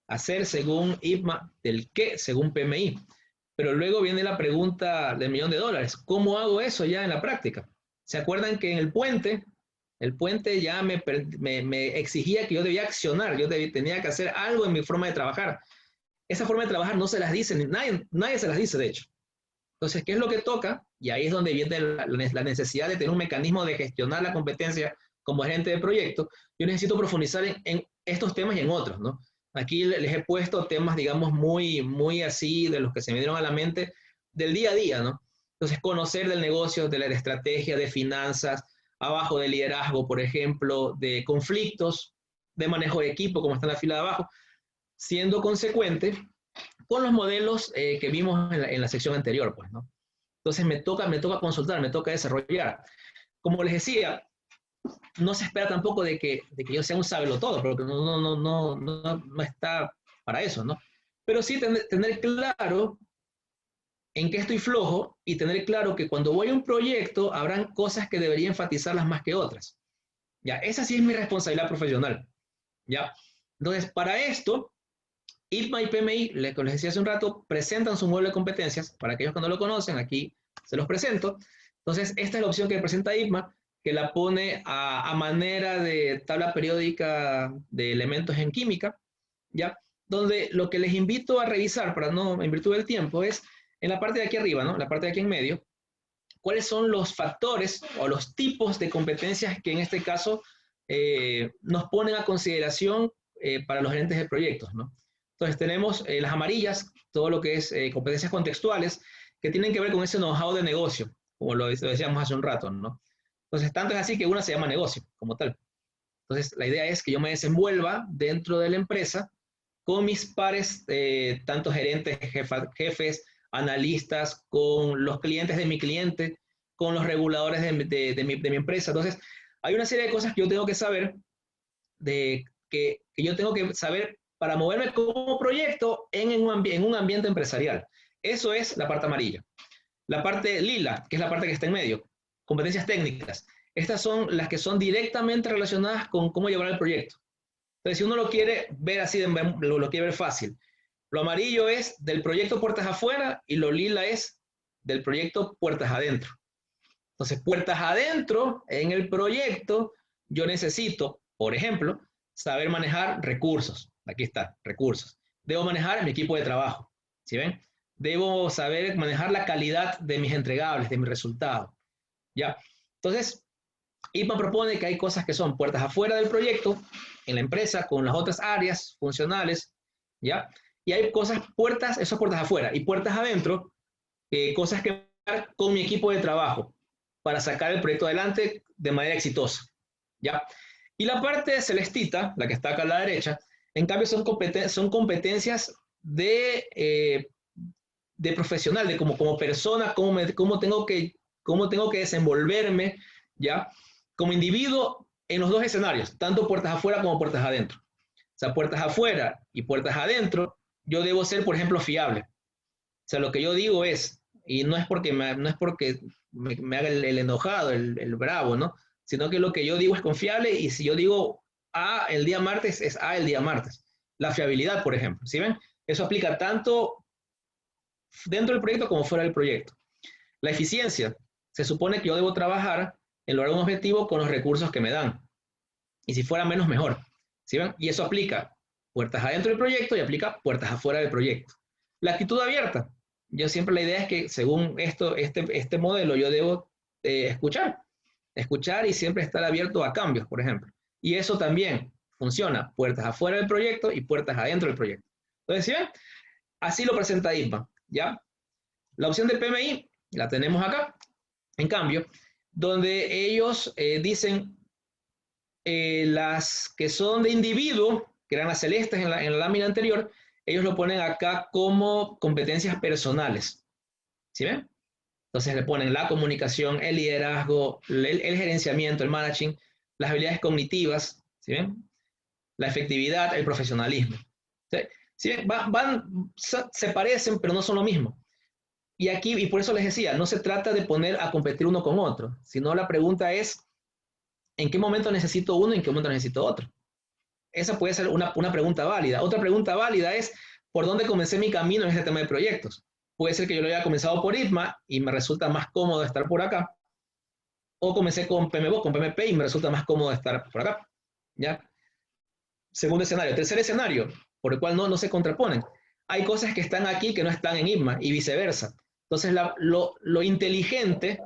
hacer según IPMA, del qué según PMI. Pero luego viene la pregunta del $1.000.000. ¿Cómo hago eso ya en la práctica? ¿Se acuerdan que en el puente ya me exigía que yo debía accionar, yo tenía que hacer algo en mi forma de trabajar? Esa forma de trabajar no se las dice, nadie se las dice, de hecho. Entonces, ¿qué es lo que toca? Y ahí es donde viene la necesidad de tener un mecanismo de gestionar la competencia como gerente de proyecto, yo necesito profundizar en estos temas y en otros, ¿no? Aquí les he puesto temas, digamos, muy así, de los que se me dieron a la mente, del día a día, ¿no? Entonces, conocer del negocio, de la estrategia, de finanzas, abajo de liderazgo, por ejemplo, de conflictos, de manejo de equipo, como está en la fila de abajo, siendo consecuente con los modelos que vimos en la sección anterior, pues, ¿no? Entonces, me toca consultar, me toca desarrollar. Como les decía, no se espera tampoco de que yo sea un sabelotodo, porque no está para eso, ¿no? Pero sí tener claro en qué estoy flojo y tener claro que cuando voy a un proyecto habrán cosas que debería enfatizarlas más que otras. Ya, esa sí es mi responsabilidad profesional. Ya, entonces para esto, ITMA y PMI, les decía hace un rato, presentan su modelo de competencias. Para aquellos que no lo conocen, aquí se los presento. Entonces, esta es la opción que presenta ITMA, que la pone a manera de tabla periódica de elementos en química, ¿ya? Donde lo que les invito a revisar, para no, en virtud del tiempo, es en la parte de aquí arriba, ¿no? La parte de aquí en medio, cuáles son los factores o los tipos de competencias que en este caso nos ponen a consideración para los gerentes de proyectos, ¿no? Entonces tenemos las amarillas, todo lo que es competencias contextuales, que tienen que ver con ese know-how de negocio, como lo decíamos hace un rato, ¿no? Entonces, tanto es así que una se llama negocio, como tal. Entonces, la idea es que yo me desenvuelva dentro de la empresa con mis pares, tanto gerentes, jefes, analistas, con los clientes de mi cliente, con los reguladores de mi empresa. Entonces, hay una serie de cosas que yo tengo que saber, que yo tengo que saber para moverme como proyecto en un ambiente empresarial. Eso es la parte amarilla. La parte lila, que es la parte que está en medio, competencias técnicas. Estas son las que son directamente relacionadas con cómo llevar el proyecto. Entonces, si uno lo quiere ver así, lo quiere ver fácil. Lo amarillo es del proyecto puertas afuera y lo lila es del proyecto puertas adentro. Entonces, puertas adentro, en el proyecto, yo necesito, por ejemplo, saber manejar recursos. Aquí está, recursos. Debo manejar mi equipo de trabajo. ¿Sí ven? Debo saber manejar la calidad de mis entregables, de mis resultados. ¿Ya? Entonces, IPMA propone que hay cosas que son puertas afuera del proyecto, en la empresa, con las otras áreas funcionales, ¿ya? Y hay cosas, esas puertas afuera, y puertas adentro, cosas que con mi equipo de trabajo, para sacar el proyecto adelante de manera exitosa, ¿ya? Y la parte celestita, la que está acá a la derecha, en cambio son competencias de profesional, de como persona, cómo tengo que desenvolverme, ¿ya? Como individuo en los dos escenarios, tanto puertas afuera como puertas adentro. O sea, puertas afuera y puertas adentro, yo debo ser, por ejemplo, fiable. O sea, lo que yo digo es, y no es porque me haga el enojado, el bravo, ¿no? Sino que lo que yo digo es confiable y si yo digo A el día martes, es A el día martes. La fiabilidad, por ejemplo, ¿sí ven? Eso aplica tanto dentro del proyecto como fuera del proyecto. La eficiencia, se supone que yo debo trabajar en lograr un objetivo con los recursos que me dan. Y si fuera menos, mejor. ¿Sí ven? Y eso aplica puertas adentro del proyecto y aplica puertas afuera del proyecto. La actitud abierta. Yo siempre la idea es que según este modelo yo debo escuchar y siempre estar abierto a cambios, por ejemplo. Y eso también funciona, puertas afuera del proyecto y puertas adentro del proyecto. Entonces, ¿sí ven? Así lo presenta IPMA, ¿ya? La opción de PMI la tenemos acá, en cambio, donde ellos dicen las que son de individuo, que eran las celestes en la lámina anterior, ellos lo ponen acá como competencias personales. ¿Sí ven? Entonces le ponen la comunicación, el liderazgo, el gerenciamiento, el managing, las habilidades cognitivas, ¿sí ven? La efectividad, el profesionalismo. ¿Sí ven? Se parecen, pero no son lo mismo. Y aquí, y por eso les decía, no se trata de poner a competir uno con otro, sino la pregunta es, ¿en qué momento necesito uno y en qué momento necesito otro? Esa puede ser una pregunta válida. Otra pregunta válida es, ¿por dónde comencé mi camino en este tema de proyectos? Puede ser que yo lo haya comenzado por ITMA y me resulta más cómodo estar por acá, o comencé con PMBOK, con PMP y me resulta más cómodo estar por acá, ¿ya? Segundo escenario. Tercer escenario, por el cual no se contraponen. Hay cosas que están aquí que no están en ITMA y viceversa. Entonces, lo inteligente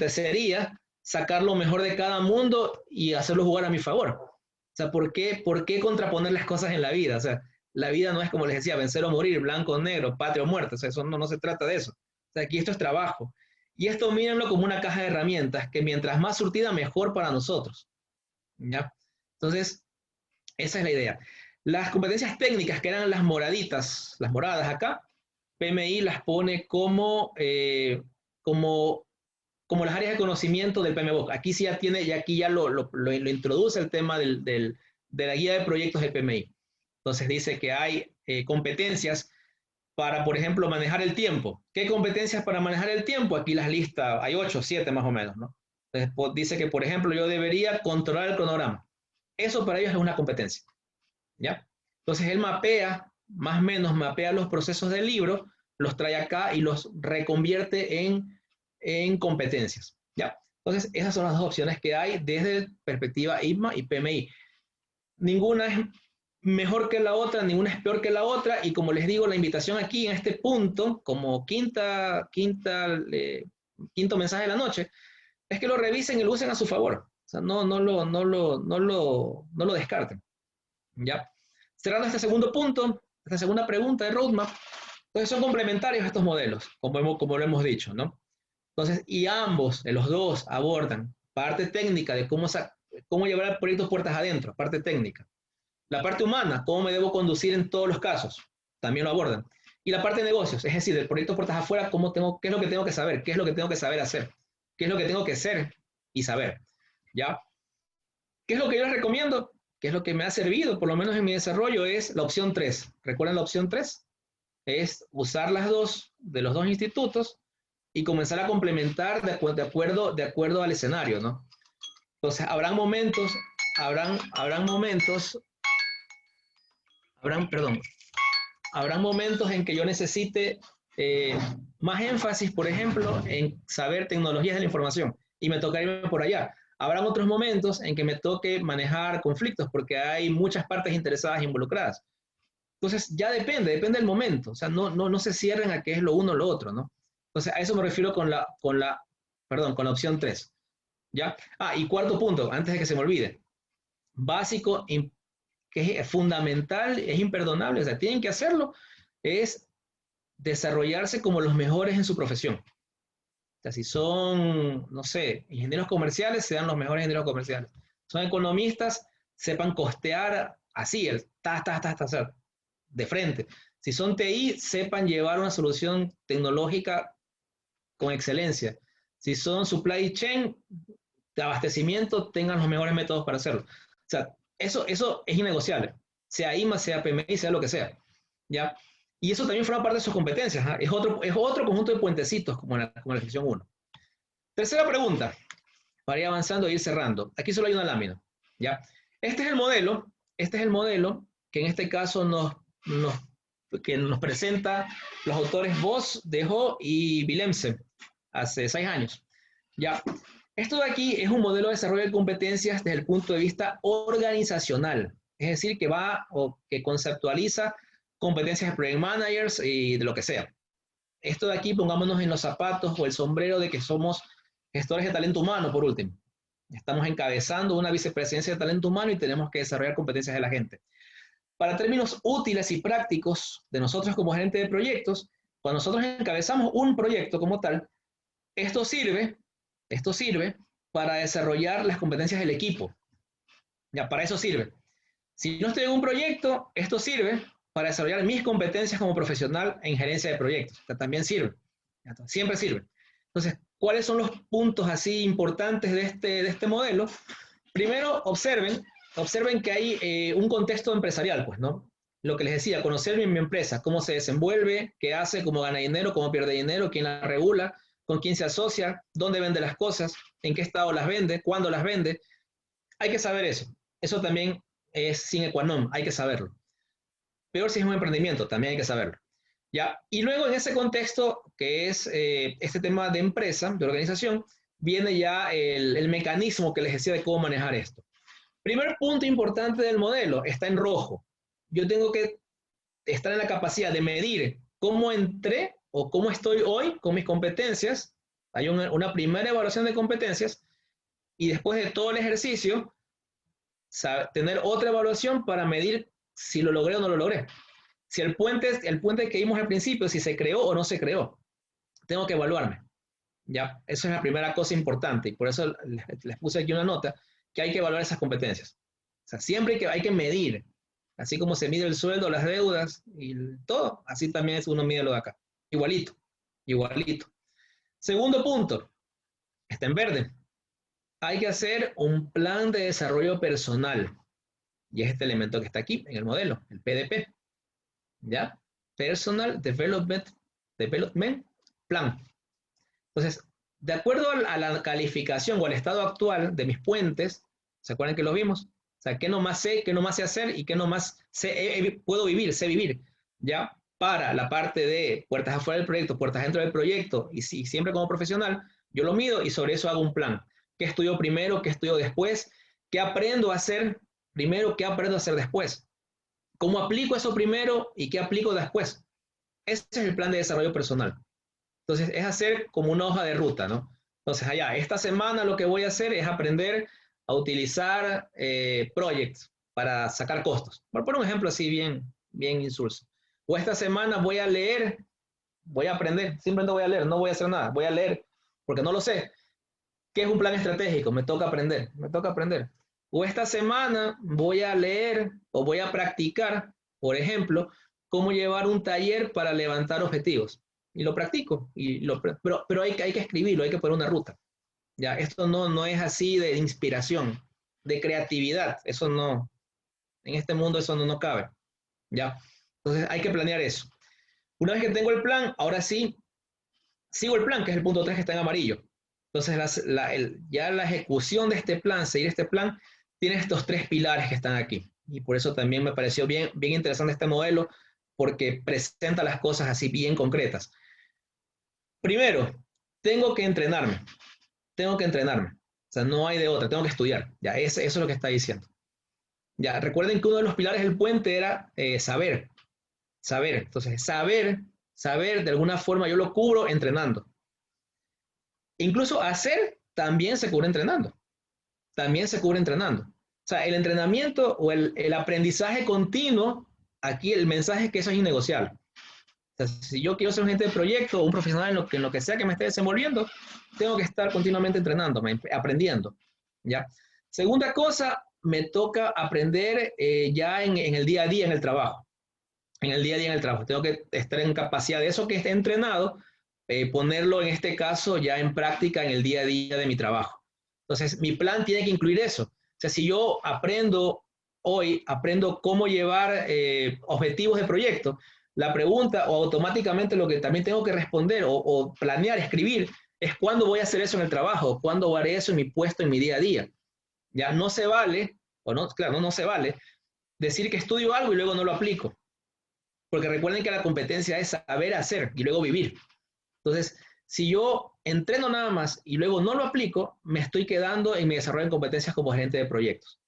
sería sacar lo mejor de cada mundo y hacerlo jugar a mi favor. O sea, ¿por qué contraponer las cosas en la vida? O sea, la vida no es, como les decía, vencer o morir, blanco o negro, patria o muerte. O sea, eso no se trata de eso. O sea, aquí esto es trabajo. Y esto mírenlo como una caja de herramientas que mientras más surtida, mejor para nosotros. ¿Ya? Entonces, esa es la idea. Las competencias técnicas, que eran las moraditas, las moradas acá, PMI las pone como las áreas de conocimiento del PMBOK. Aquí sí ya tiene, y aquí ya lo introduce el tema de la guía de proyectos del PMI. Entonces dice que hay competencias para, por ejemplo, manejar el tiempo. ¿Qué competencias para manejar el tiempo? Aquí las lista, hay 8, 7 más o menos, ¿no? Entonces dice que, por ejemplo, yo debería controlar el cronograma. Eso para ellos es una competencia, ¿ya? Entonces él mapea, más o menos mapea los procesos del libro, los trae acá y los reconvierte en competencias, ¿ya? Entonces esas son las dos opciones que hay desde perspectiva IPMA y PMI. Ninguna es mejor que la otra, ninguna es peor que la otra, y como les digo, la invitación aquí en este punto, como quinto mensaje de la noche, es que lo revisen y lo usen a su favor. O sea, no lo descarten. ¿Ya? Cerrando este segundo punto, esta segunda pregunta de roadmap, entonces son complementarios a estos modelos, como lo hemos dicho, ¿no? Entonces, y ambos, los dos, abordan parte técnica de cómo llevar el proyecto puertas adentro, parte técnica. La parte humana, cómo me debo conducir en todos los casos, también lo abordan. Y la parte de negocios, es decir, del proyecto puertas afuera, qué es lo que tengo que saber, qué es lo que tengo que saber hacer, qué es lo que tengo que ser y saber, ¿ya? ¿Qué es lo que yo les recomiendo? ¿Qué es lo que me ha servido, por lo menos en mi desarrollo? Es la opción 3. ¿Recuerdan la opción 3? Es usar las dos de los dos institutos y comenzar a complementar de acuerdo al escenario, ¿no? Entonces, habrán momentos en que yo necesite más énfasis, por ejemplo, en saber tecnologías de la información y me toca irme por allá. Habrán otros momentos en que me toque manejar conflictos porque hay muchas partes interesadas involucradas. Entonces, ya depende del momento. O sea, no se cierren a qué es lo uno o lo otro, ¿no? Entonces, a eso me refiero con la opción 3. ¿Ya? Y cuarto punto, antes de que se me olvide. Básico, que es fundamental, es imperdonable, o sea, tienen que hacerlo, es desarrollarse como los mejores en su profesión. O sea, si son, no sé, ingenieros comerciales, sean los mejores ingenieros comerciales. Son economistas, sepan costear así, de frente. Si son TI, sepan llevar una solución tecnológica con excelencia. Si son supply chain, de abastecimiento, tengan los mejores métodos para hacerlo. O sea, eso es innegociable. Sea IMA, sea PMI, sea lo que sea. ¿Ya? Y eso también forma parte de sus competencias. ¿Ah? Es otro conjunto de puentecitos, como en la sección 1. Tercera pregunta, para ir avanzando e ir cerrando. Aquí solo hay una lámina. ¿Ya? Este es el modelo que en este caso nos presenta los autores Voss, Dejo y Willemse hace 6 años. ¿Ya? Esto de aquí es un modelo de desarrollo de competencias desde el punto de vista organizacional, es decir, que conceptualiza competencias de project managers y de lo que sea. Esto de aquí, pongámonos en los zapatos o el sombrero de que somos gestores de talento humano, por último. Estamos encabezando una vicepresidencia de talento humano y tenemos que desarrollar competencias de la gente. Para términos útiles y prácticos de nosotros como gerente de proyectos, cuando nosotros encabezamos un proyecto como tal, esto sirve para desarrollar las competencias del equipo. Ya, para eso sirve. Si no estoy en un proyecto, esto sirve para desarrollar mis competencias como profesional en gerencia de proyectos. Que también sirve. Siempre sirve. Entonces, ¿cuáles son los puntos así importantes de este modelo? Primero, observen que hay un contexto empresarial, pues, ¿no? Lo que les decía, conocer mi empresa, cómo se desenvuelve, qué hace, cómo gana dinero, cómo pierde dinero, quién la regula, con quién se asocia, dónde vende las cosas, en qué estado las vende, cuándo las vende. Hay que saber eso. Eso también es sine qua non, hay que saberlo. Peor si es un emprendimiento, también hay que saberlo. ¿Ya? Y luego en ese contexto, que es este tema de empresa, de organización, viene ya el mecanismo que les decía de cómo manejar esto. Primer punto importante del modelo, está en rojo. Yo tengo que estar en la capacidad de medir cómo entré o cómo estoy hoy con mis competencias. Hay una primera evaluación de competencias y después de todo el ejercicio, tener otra evaluación para medir si lo logré o no lo logré. Si el puente que vimos al principio, si se creó o no se creó, tengo que evaluarme. ¿Ya? Eso es la primera cosa importante y por eso les puse aquí una nota que hay que evaluar esas competencias. O sea, siempre hay que medir, así como se mide el sueldo, las deudas y todo, así también es uno mide lo de acá. Igualito, igualito. Segundo punto, está en verde. Hay que hacer un plan de desarrollo personal. Y es este elemento que está aquí en el modelo, el PDP. ¿Ya? Personal Development Plan. Entonces, de acuerdo a la calificación o al estado actual de mis puentes, ¿se acuerdan que lo vimos? O sea, qué nomás sé hacer y qué nomás puedo vivir, sé vivir, ¿ya? Para la parte de puertas afuera del proyecto, puertas dentro del proyecto, y siempre como profesional, yo lo mido y sobre eso hago un plan. ¿Qué estudio primero? ¿Qué estudio después? ¿Qué aprendo a hacer primero? ¿Qué aprendo a hacer después? ¿Cómo aplico eso primero y qué aplico después? Ese es el plan de desarrollo personal. Entonces, es hacer como una hoja de ruta, ¿no? Entonces, allá, esta semana lo que voy a hacer es aprender a utilizar projects para sacar costos. Por poner un ejemplo así bien insulso. O esta semana voy a leer, voy a aprender, simplemente voy a leer, no voy a hacer nada, voy a leer porque no lo sé. ¿Qué es un plan estratégico? Me toca aprender, me toca aprender. O esta semana voy a leer o voy a practicar, por ejemplo, cómo llevar un taller para levantar objetivos. Y lo practico, pero hay que escribirlo, hay que poner una ruta. Ya, esto no es así de inspiración, de creatividad. Eso no, en este mundo eso no cabe. Ya, entonces hay que planear eso. Una vez que tengo el plan, ahora sí, sigo el plan, que es el punto 3 que está en amarillo. Entonces, ya la ejecución de este plan, seguir este plan, tiene estos 3 pilares que están aquí. Y por eso también me pareció bien interesante este modelo, porque presenta las cosas así bien concretas. Primero, tengo que entrenarme. Tengo que entrenarme. O sea, no hay de otra, tengo que estudiar. Ya, eso es lo que está diciendo. Ya, recuerden que uno de los pilares del puente era saber. Saber. Entonces, saber, de alguna forma yo lo cubro entrenando. Incluso hacer también se cubre entrenando. También se cubre entrenando. O sea, el entrenamiento o el aprendizaje continuo, aquí el mensaje es que eso es innegociable. O sea, si yo quiero ser un agente de proyecto o un profesional en lo que sea que me esté desenvolviendo, tengo que estar continuamente entrenándome, aprendiendo. ¿Ya? Segunda cosa, me toca aprender ya en el día a día en el trabajo. En el día a día en el trabajo. Tengo que estar en capacidad de eso que esté entrenado, ponerlo en este caso ya en práctica en el día a día de mi trabajo. Entonces, mi plan tiene que incluir eso. O sea, si yo aprendo cómo llevar objetivos de proyecto, la pregunta o automáticamente lo que también tengo que responder o planear, escribir, es cuándo voy a hacer eso en el trabajo, cuándo haré eso en mi puesto, en mi día a día. Ya no se vale, o no, claro, no se vale decir que estudio algo y luego no lo aplico. Porque recuerden que la competencia es saber hacer y luego vivir. Entonces, si yo entreno nada más y luego no lo aplico, me estoy quedando en mi desarrollo de competencias como gerente de proyectos.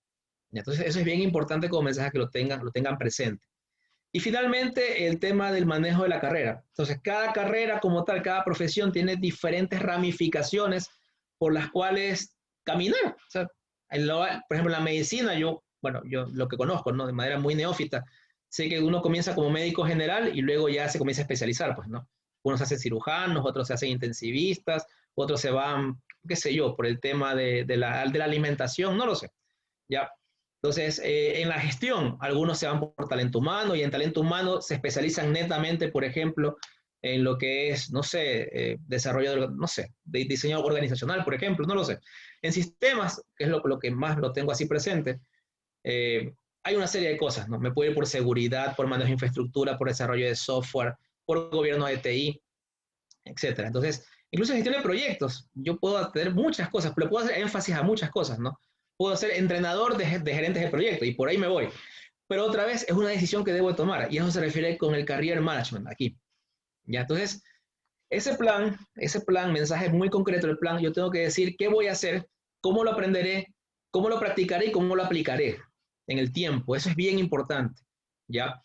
Entonces, eso es bien importante como mensaje que lo tengan presente. Y finalmente, el tema del manejo de la carrera. Entonces, cada carrera como tal, cada profesión tiene diferentes ramificaciones por las cuales caminar. O sea, por ejemplo, en la medicina, yo lo que conozco, ¿no? De manera muy neófita, sé que uno comienza como médico general y luego ya se comienza a especializar, pues, ¿no? Unos se hacen cirujanos, otros se hacen intensivistas, otros se van, qué sé yo, por el tema de la alimentación, no lo sé, ¿ya? Entonces, en la gestión, algunos se van por talento humano y en talento humano se especializan netamente, por ejemplo, en lo que es, no sé, desarrollo, de diseño organizacional, por ejemplo, no lo sé. En sistemas, que es lo que más lo tengo así presente, hay una serie de cosas, ¿no? Me puedo ir por seguridad, por manejo de infraestructura, por desarrollo de software, por gobierno de TI, etcétera. Entonces, incluso en gestión de proyectos, yo puedo tener muchas cosas, pero puedo hacer énfasis a muchas cosas, ¿no? Puedo ser entrenador de gerentes de proyectos y por ahí me voy. Pero otra vez es una decisión que debo tomar y eso se refiere con el career management aquí. ¿Ya? Entonces, ese plan, mensaje muy concreto del plan, yo tengo que decir qué voy a hacer, cómo lo aprenderé, cómo lo practicaré y cómo lo aplicaré en el tiempo. Eso es bien importante, ¿ya?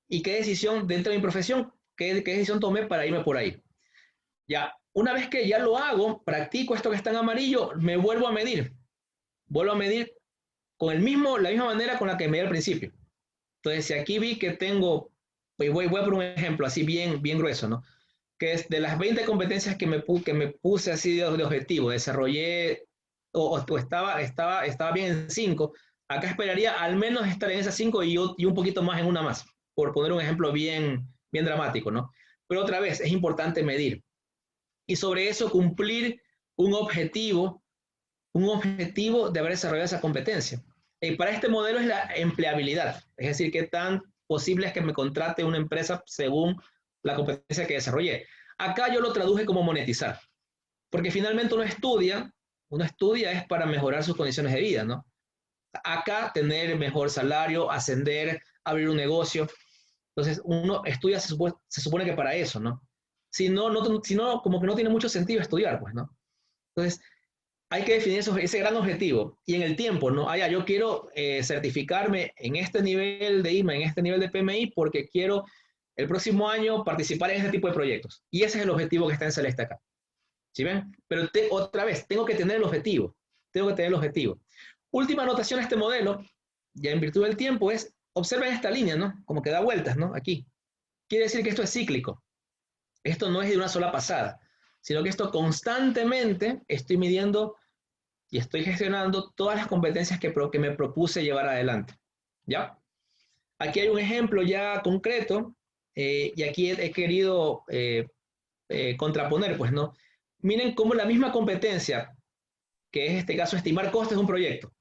Y qué decisión dentro de mi profesión, qué decisión tomé para irme por ahí. Ya, una vez que ya lo hago, practico esto que está en amarillo, me vuelvo a medir. Vuelvo a medir con la misma manera con la que medí al principio. Entonces, si aquí vi que tengo, pues voy a poner un ejemplo así bien grueso, ¿no? Que es de las 20 competencias que me puse así de objetivo, desarrollé o estaba bien en 5, acá esperaría al menos estar en esas 5 y un poquito más en una más, por poner un ejemplo bien dramático, ¿no? Pero otra vez, es importante medir. Y sobre eso cumplir un objetivo de haber desarrollado esa competencia. Y para este modelo es la empleabilidad, es decir, qué tan posible es que me contrate una empresa según la competencia que desarrollé. Acá yo lo traduje como monetizar, porque finalmente uno estudia es para mejorar sus condiciones de vida, ¿no? Acá tener mejor salario, ascender, abrir un negocio. Entonces uno estudia, se supone que para eso, ¿no? Si no, como que no tiene mucho sentido estudiar, pues, ¿no? Entonces, hay que definir ese gran objetivo y en el tiempo, ¿no? Ah, ya, yo quiero certificarme en este nivel de IMA, en este nivel de PMI, porque quiero el próximo año participar en este tipo de proyectos. Y ese es el objetivo que está en celeste acá. ¿Sí ven? Pero otra vez, tengo que tener el objetivo. Tengo que tener el objetivo. Última anotación a este modelo, ya en virtud del tiempo, es, observen esta línea, ¿no? Como que da vueltas, ¿no? Aquí. Quiere decir que esto es cíclico. Esto no es de una sola pasada, sino que esto constantemente estoy midiendo y estoy gestionando todas las competencias que me propuse llevar adelante. ¿Ya? Aquí hay un ejemplo ya concreto y aquí he querido contraponer, pues, ¿no? Miren cómo la misma competencia, que es en este caso estimar costes de un proyecto,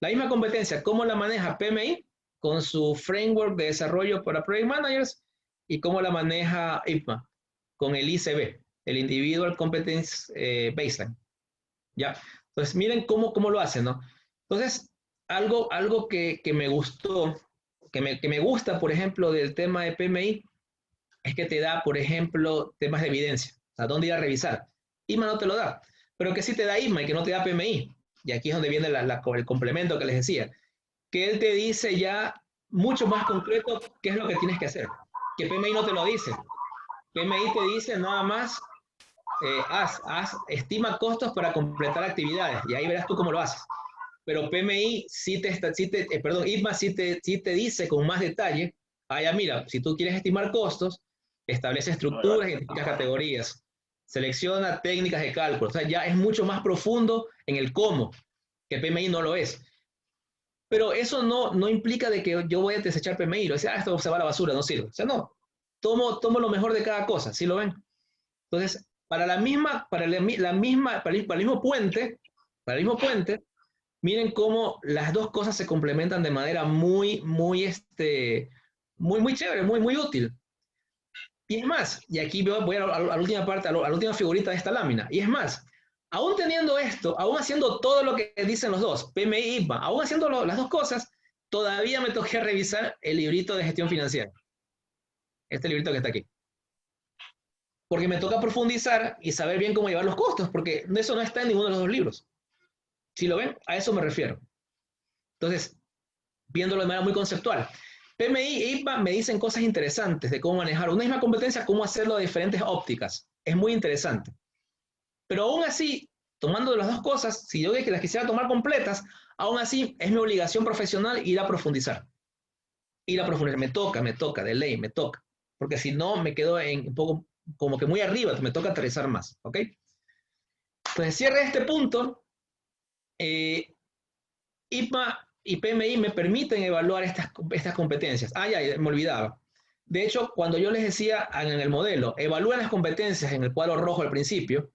la misma competencia, cómo la maneja PMI con su framework de desarrollo para Project Managers y cómo la maneja IPMA con el ICB, el Individual Competence Baseline. ¿Ya? Entonces, miren cómo lo hacen, ¿no? Entonces, algo que me gustó, que me gusta, por ejemplo, del tema de PMI, es que te da, por ejemplo, temas de evidencia, o sea, dónde ir a revisar. IMA no te lo da, pero que sí te da IMA y que no te da PMI. Y aquí es donde viene el complemento que les decía, que él te dice ya mucho más concreto qué es lo que tienes que hacer, que PMI no te lo dice. PMI te dice nada más estima costos para completar actividades y ahí verás tú cómo lo haces. Pero PMI perdón, IPMA sí te dice con más detalle, ya mira, si tú quieres estimar costos, establece estructuras, identifica categorías, selecciona técnicas de cálculo, o sea, ya es mucho más profundo en el cómo, que PMI no lo es. Pero eso no implica de que yo voy a desechar PMI, lo decía, esto se va a la basura, no sirve. O sea, no, tomo lo mejor de cada cosa, ¿sí lo ven? Entonces, para el mismo puente, miren cómo las dos cosas se complementan de manera muy chévere, muy útil. Y es más, y aquí voy a la última parte, a la última figurita de esta lámina, y es más, aún teniendo esto, aún haciendo todo lo que dicen los dos, PMI y IPMA, aún haciendo las dos cosas, todavía me toqué revisar el librito de gestión financiera. Este librito que está aquí. Porque me toca profundizar y saber bien cómo llevar los costos, porque eso no está en ninguno de los dos libros. Si lo ven, a eso me refiero. Entonces, viéndolo de manera muy conceptual. PMI e IPMA me dicen cosas interesantes de cómo manejar una misma competencia, cómo hacerlo de diferentes ópticas. Es muy interesante. Pero aún así, tomando las dos cosas, si yo que las quisiera tomar completas, aún así es mi obligación profesional ir a profundizar. Me toca, de ley, me toca. Porque si no, me quedo un poco como que muy arriba, me toca aterrizar más, ¿ok? Entonces, cierre este punto. IPMA y PMI me permiten evaluar estas competencias. Ya, me olvidaba. De hecho, cuando yo les decía en el modelo, evalúen las competencias en el cuadro rojo al principio,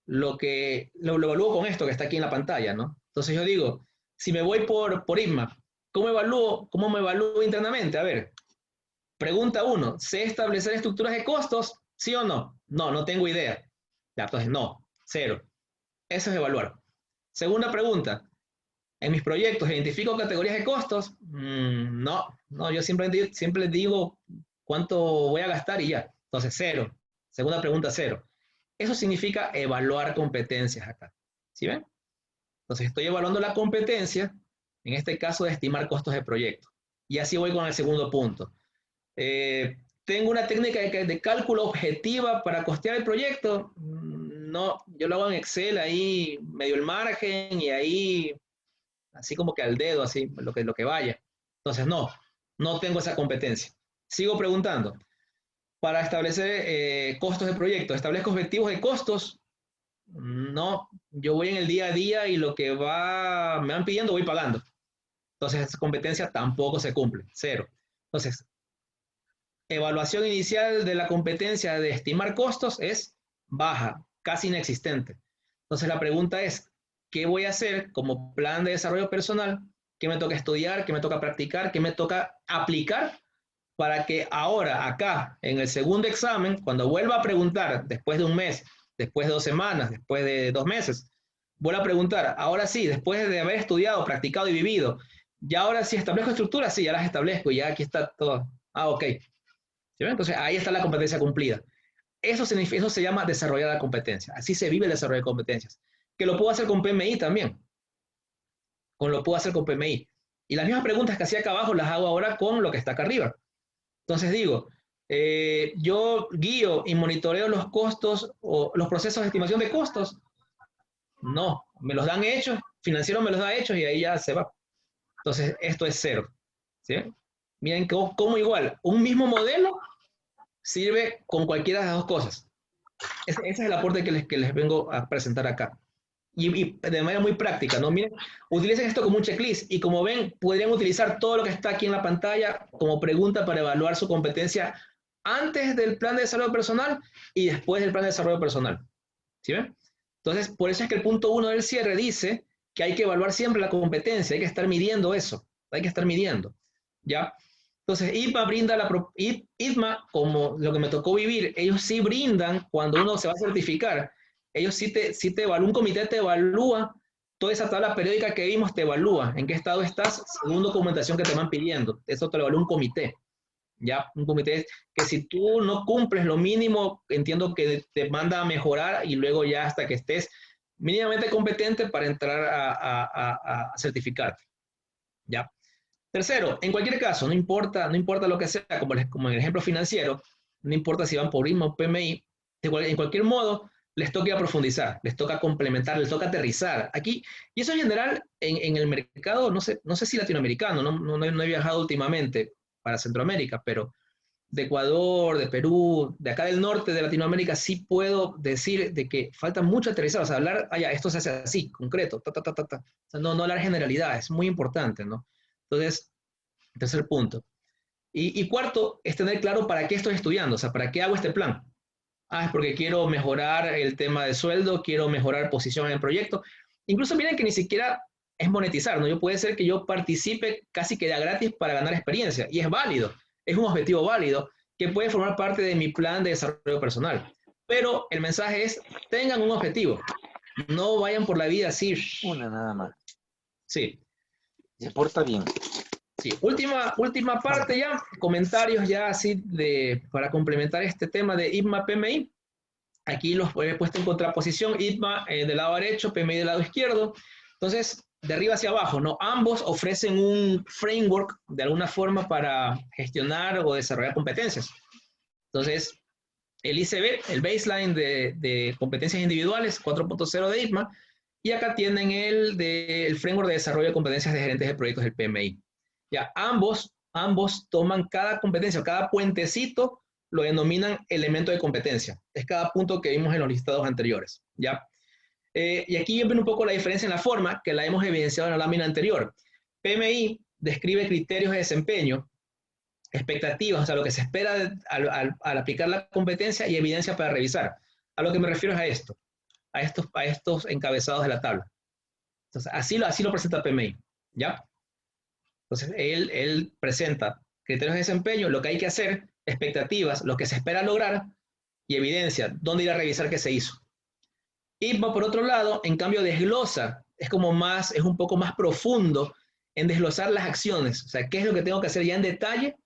lo evalúo con esto que está aquí en la pantalla, ¿no? Entonces yo digo, si me voy por IPMA, ¿cómo me evalúo internamente? A ver, pregunta 1, ¿sé establecer estructuras de costos? ¿Sí o no? No tengo idea. Ya, entonces no, 0. Eso es evaluar. Segunda pregunta, ¿en mis proyectos identifico categorías de costos? No, yo siempre digo cuánto voy a gastar y ya. Entonces, 0. Segunda pregunta, 0. Eso significa evaluar competencias acá. ¿Sí ven? Entonces, estoy evaluando la competencia, en este caso de estimar costos de proyecto. Y así voy con el segundo punto. ¿Tengo una técnica de cálculo objetiva para costear el proyecto? No, yo lo hago en Excel, ahí medio el margen y ahí así como que al dedo, así lo que vaya. Entonces, no tengo esa competencia. Sigo preguntando. Para establecer costos de proyecto, ¿establezco objetivos de costos? No, yo voy en el día a día y lo que me van pidiendo voy pagando. Entonces, esa competencia tampoco se cumple, cero. Entonces, evaluación inicial de la competencia de estimar costos es baja, casi inexistente. Entonces, la pregunta es, ¿qué voy a hacer como plan de desarrollo personal? ¿Qué me toca estudiar? ¿Qué me toca practicar? ¿Qué me toca aplicar? Para que ahora, acá, en el segundo examen, cuando vuelva a preguntar, después de un mes, después de 2 semanas, después de 2 meses, vuelva a preguntar, ahora sí, después de haber estudiado, practicado y vivido, ya ahora sí establezco estructuras, sí, ya las establezco, y ya aquí está todo. Ok. ¿Sí ven? Entonces, ahí está la competencia cumplida. Eso se llama desarrollar la competencia. Así se vive el desarrollo de competencias. Que lo puedo hacer con PMI también. Lo puedo hacer con PMI. Y las mismas preguntas que hacía acá abajo las hago ahora con lo que está acá arriba. Entonces digo, yo guío y monitoreo los costos o los procesos de estimación de costos. No, me los dan hechos, financiero me los da hechos y ahí ya se va. Entonces, esto es cero. ¿Sí? Miren cómo igual, un mismo modelo sirve con cualquiera de las dos cosas. Ese es el aporte que les vengo a presentar acá. Y de manera muy práctica, ¿no? Miren, utilicen esto como un checklist y como ven, podrían utilizar todo lo que está aquí en la pantalla como pregunta para evaluar su competencia antes del plan de desarrollo personal y después del plan de desarrollo personal. ¿Sí ven? Entonces, por eso es que el punto 1 del cierre dice que hay que evaluar siempre la competencia, hay que estar midiendo eso, hay que estar midiendo, ¿ya? Entonces, ITMA, como lo que me tocó vivir, ellos sí brindan cuando uno se va a certificar, ellos sí te evalúan, un comité te evalúa, toda esa tabla periódica que vimos te evalúa, en qué estado estás, según documentación que te van pidiendo, eso te lo evalúa un comité, ¿ya? Un comité que si tú no cumples lo mínimo, entiendo que te manda a mejorar y luego ya hasta que estés mínimamente competente para entrar a certificarte, ¿ya? Tercero, en cualquier caso, no importa lo que sea, como en el ejemplo financiero, no importa si van por ITMA o PMI, en cualquier modo, les toca profundizar, les toca complementar, les toca aterrizar. Aquí, y eso en general, en el mercado, no sé si latinoamericano, no he viajado últimamente para Centroamérica, pero de Ecuador, de Perú, de acá del norte de Latinoamérica, sí puedo decir de que falta mucho aterrizar, o sea, hablar, esto se hace así, concreto, O sea, no hablar generalidades, es muy importante, ¿no? Entonces, tercer punto. Y cuarto, es tener claro para qué estoy estudiando, o sea, para qué hago este plan. Es porque quiero mejorar el tema de sueldo, quiero mejorar posición en el proyecto. Incluso miren que ni siquiera es monetizar, ¿no? Puede ser que yo participe casi que de gratis para ganar experiencia, y es válido, es un objetivo válido que puede formar parte de mi plan de desarrollo personal. Pero el mensaje es, tengan un objetivo, no vayan por la vida así. Una nada más. Sí. Se porta bien. Sí, última parte ya, comentarios ya así para complementar este tema de ITMA PMI. Aquí los he puesto en contraposición, ITMA del lado derecho, PMI del lado izquierdo. Entonces, de arriba hacia abajo, ¿no? Ambos ofrecen un framework de alguna forma para gestionar o desarrollar competencias. Entonces, el ICB, el baseline de competencias individuales, 4.0 de ITMA, y acá tienen el framework de desarrollo de competencias de gerentes de proyectos del PMI. Ya, ambos toman cada competencia, cada puentecito lo denominan elemento de competencia. Es cada punto que vimos en los listados anteriores, ¿ya? Y aquí ven un poco la diferencia en la forma que la hemos evidenciado en la lámina anterior. PMI describe criterios de desempeño, expectativas, o sea, lo que se espera al aplicar la competencia y evidencia para revisar. A lo que me refiero es a estos encabezados de la tabla. Entonces, así lo presenta PMI, ¿ya? Entonces, él presenta criterios de desempeño, lo que hay que hacer, expectativas, lo que se espera lograr y evidencia, dónde ir a revisar qué se hizo. ITMA, por otro lado, en cambio, desglosa, es un poco más profundo en desglosar las acciones, o sea, qué es lo que tengo que hacer ya en detalle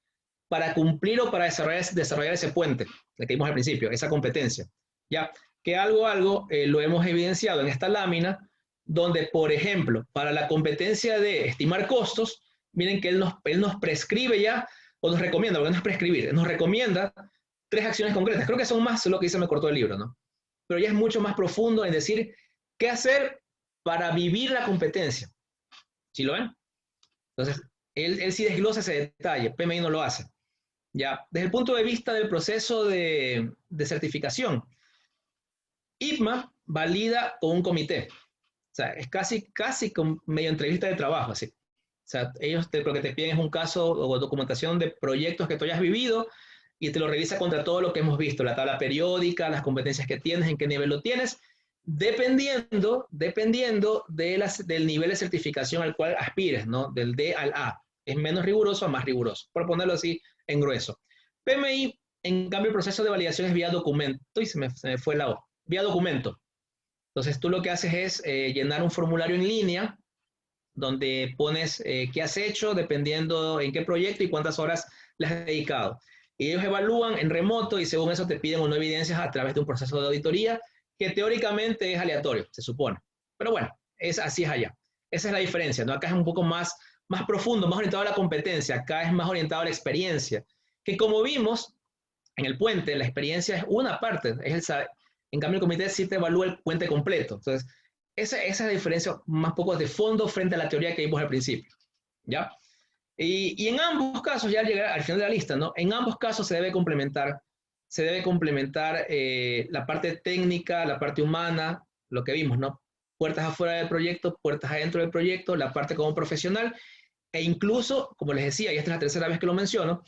para cumplir o para desarrollar ese puente, que vimos al principio, esa competencia. Ya, que algo lo hemos evidenciado en esta lámina, donde, por ejemplo, para la competencia de estimar costos, miren que él nos prescribe ya, o nos recomienda, porque no es prescribir, nos recomienda 3 acciones concretas. Creo que son más lo que dice Me Cortó el Libro, ¿no? Pero ya es mucho más profundo en decir qué hacer para vivir la competencia. ¿Sí lo ven? Entonces, él sí desglosa ese detalle, PMI no lo hace. Ya, desde el punto de vista del proceso de certificación, IPMA valida con un comité. O sea, es casi con medio entrevista de trabajo, así. O sea, ellos lo que te piden es un caso o documentación de proyectos que tú hayas vivido y te lo revisa contra todo lo que hemos visto, la tabla periódica, las competencias que tienes, en qué nivel lo tienes, dependiendo del nivel de certificación al cual aspires, ¿no? Del D al A. Es menos riguroso a más riguroso, por ponerlo así en grueso. PMI, en cambio, el proceso de validación es vía documento. Y se me fue la O. Vía documento. Entonces, tú lo que haces es llenar un formulario en línea donde pones qué has hecho, dependiendo en qué proyecto y cuántas horas le has dedicado. Y ellos evalúan en remoto y según eso te piden o no evidencias a través de un proceso de auditoría que teóricamente es aleatorio, se supone. Pero bueno, así es allá. Esa es la diferencia, ¿no? Acá es un poco más profundo, más orientado a la competencia. Acá es más orientado a la experiencia. Que como vimos en el puente, la experiencia es una parte. En cambio, el comité sí te evalúa el puente completo. Entonces, esa es la diferencia más poco de fondo frente a la teoría que vimos al principio. ¿Ya? Y en ambos casos, ya al llegar al final de la lista, ¿no? En ambos casos se debe complementar la parte técnica, la parte humana, lo que vimos, ¿no? Puertas afuera del proyecto, puertas adentro del proyecto, la parte como profesional, e incluso, como les decía, y esta es la tercera vez que lo menciono,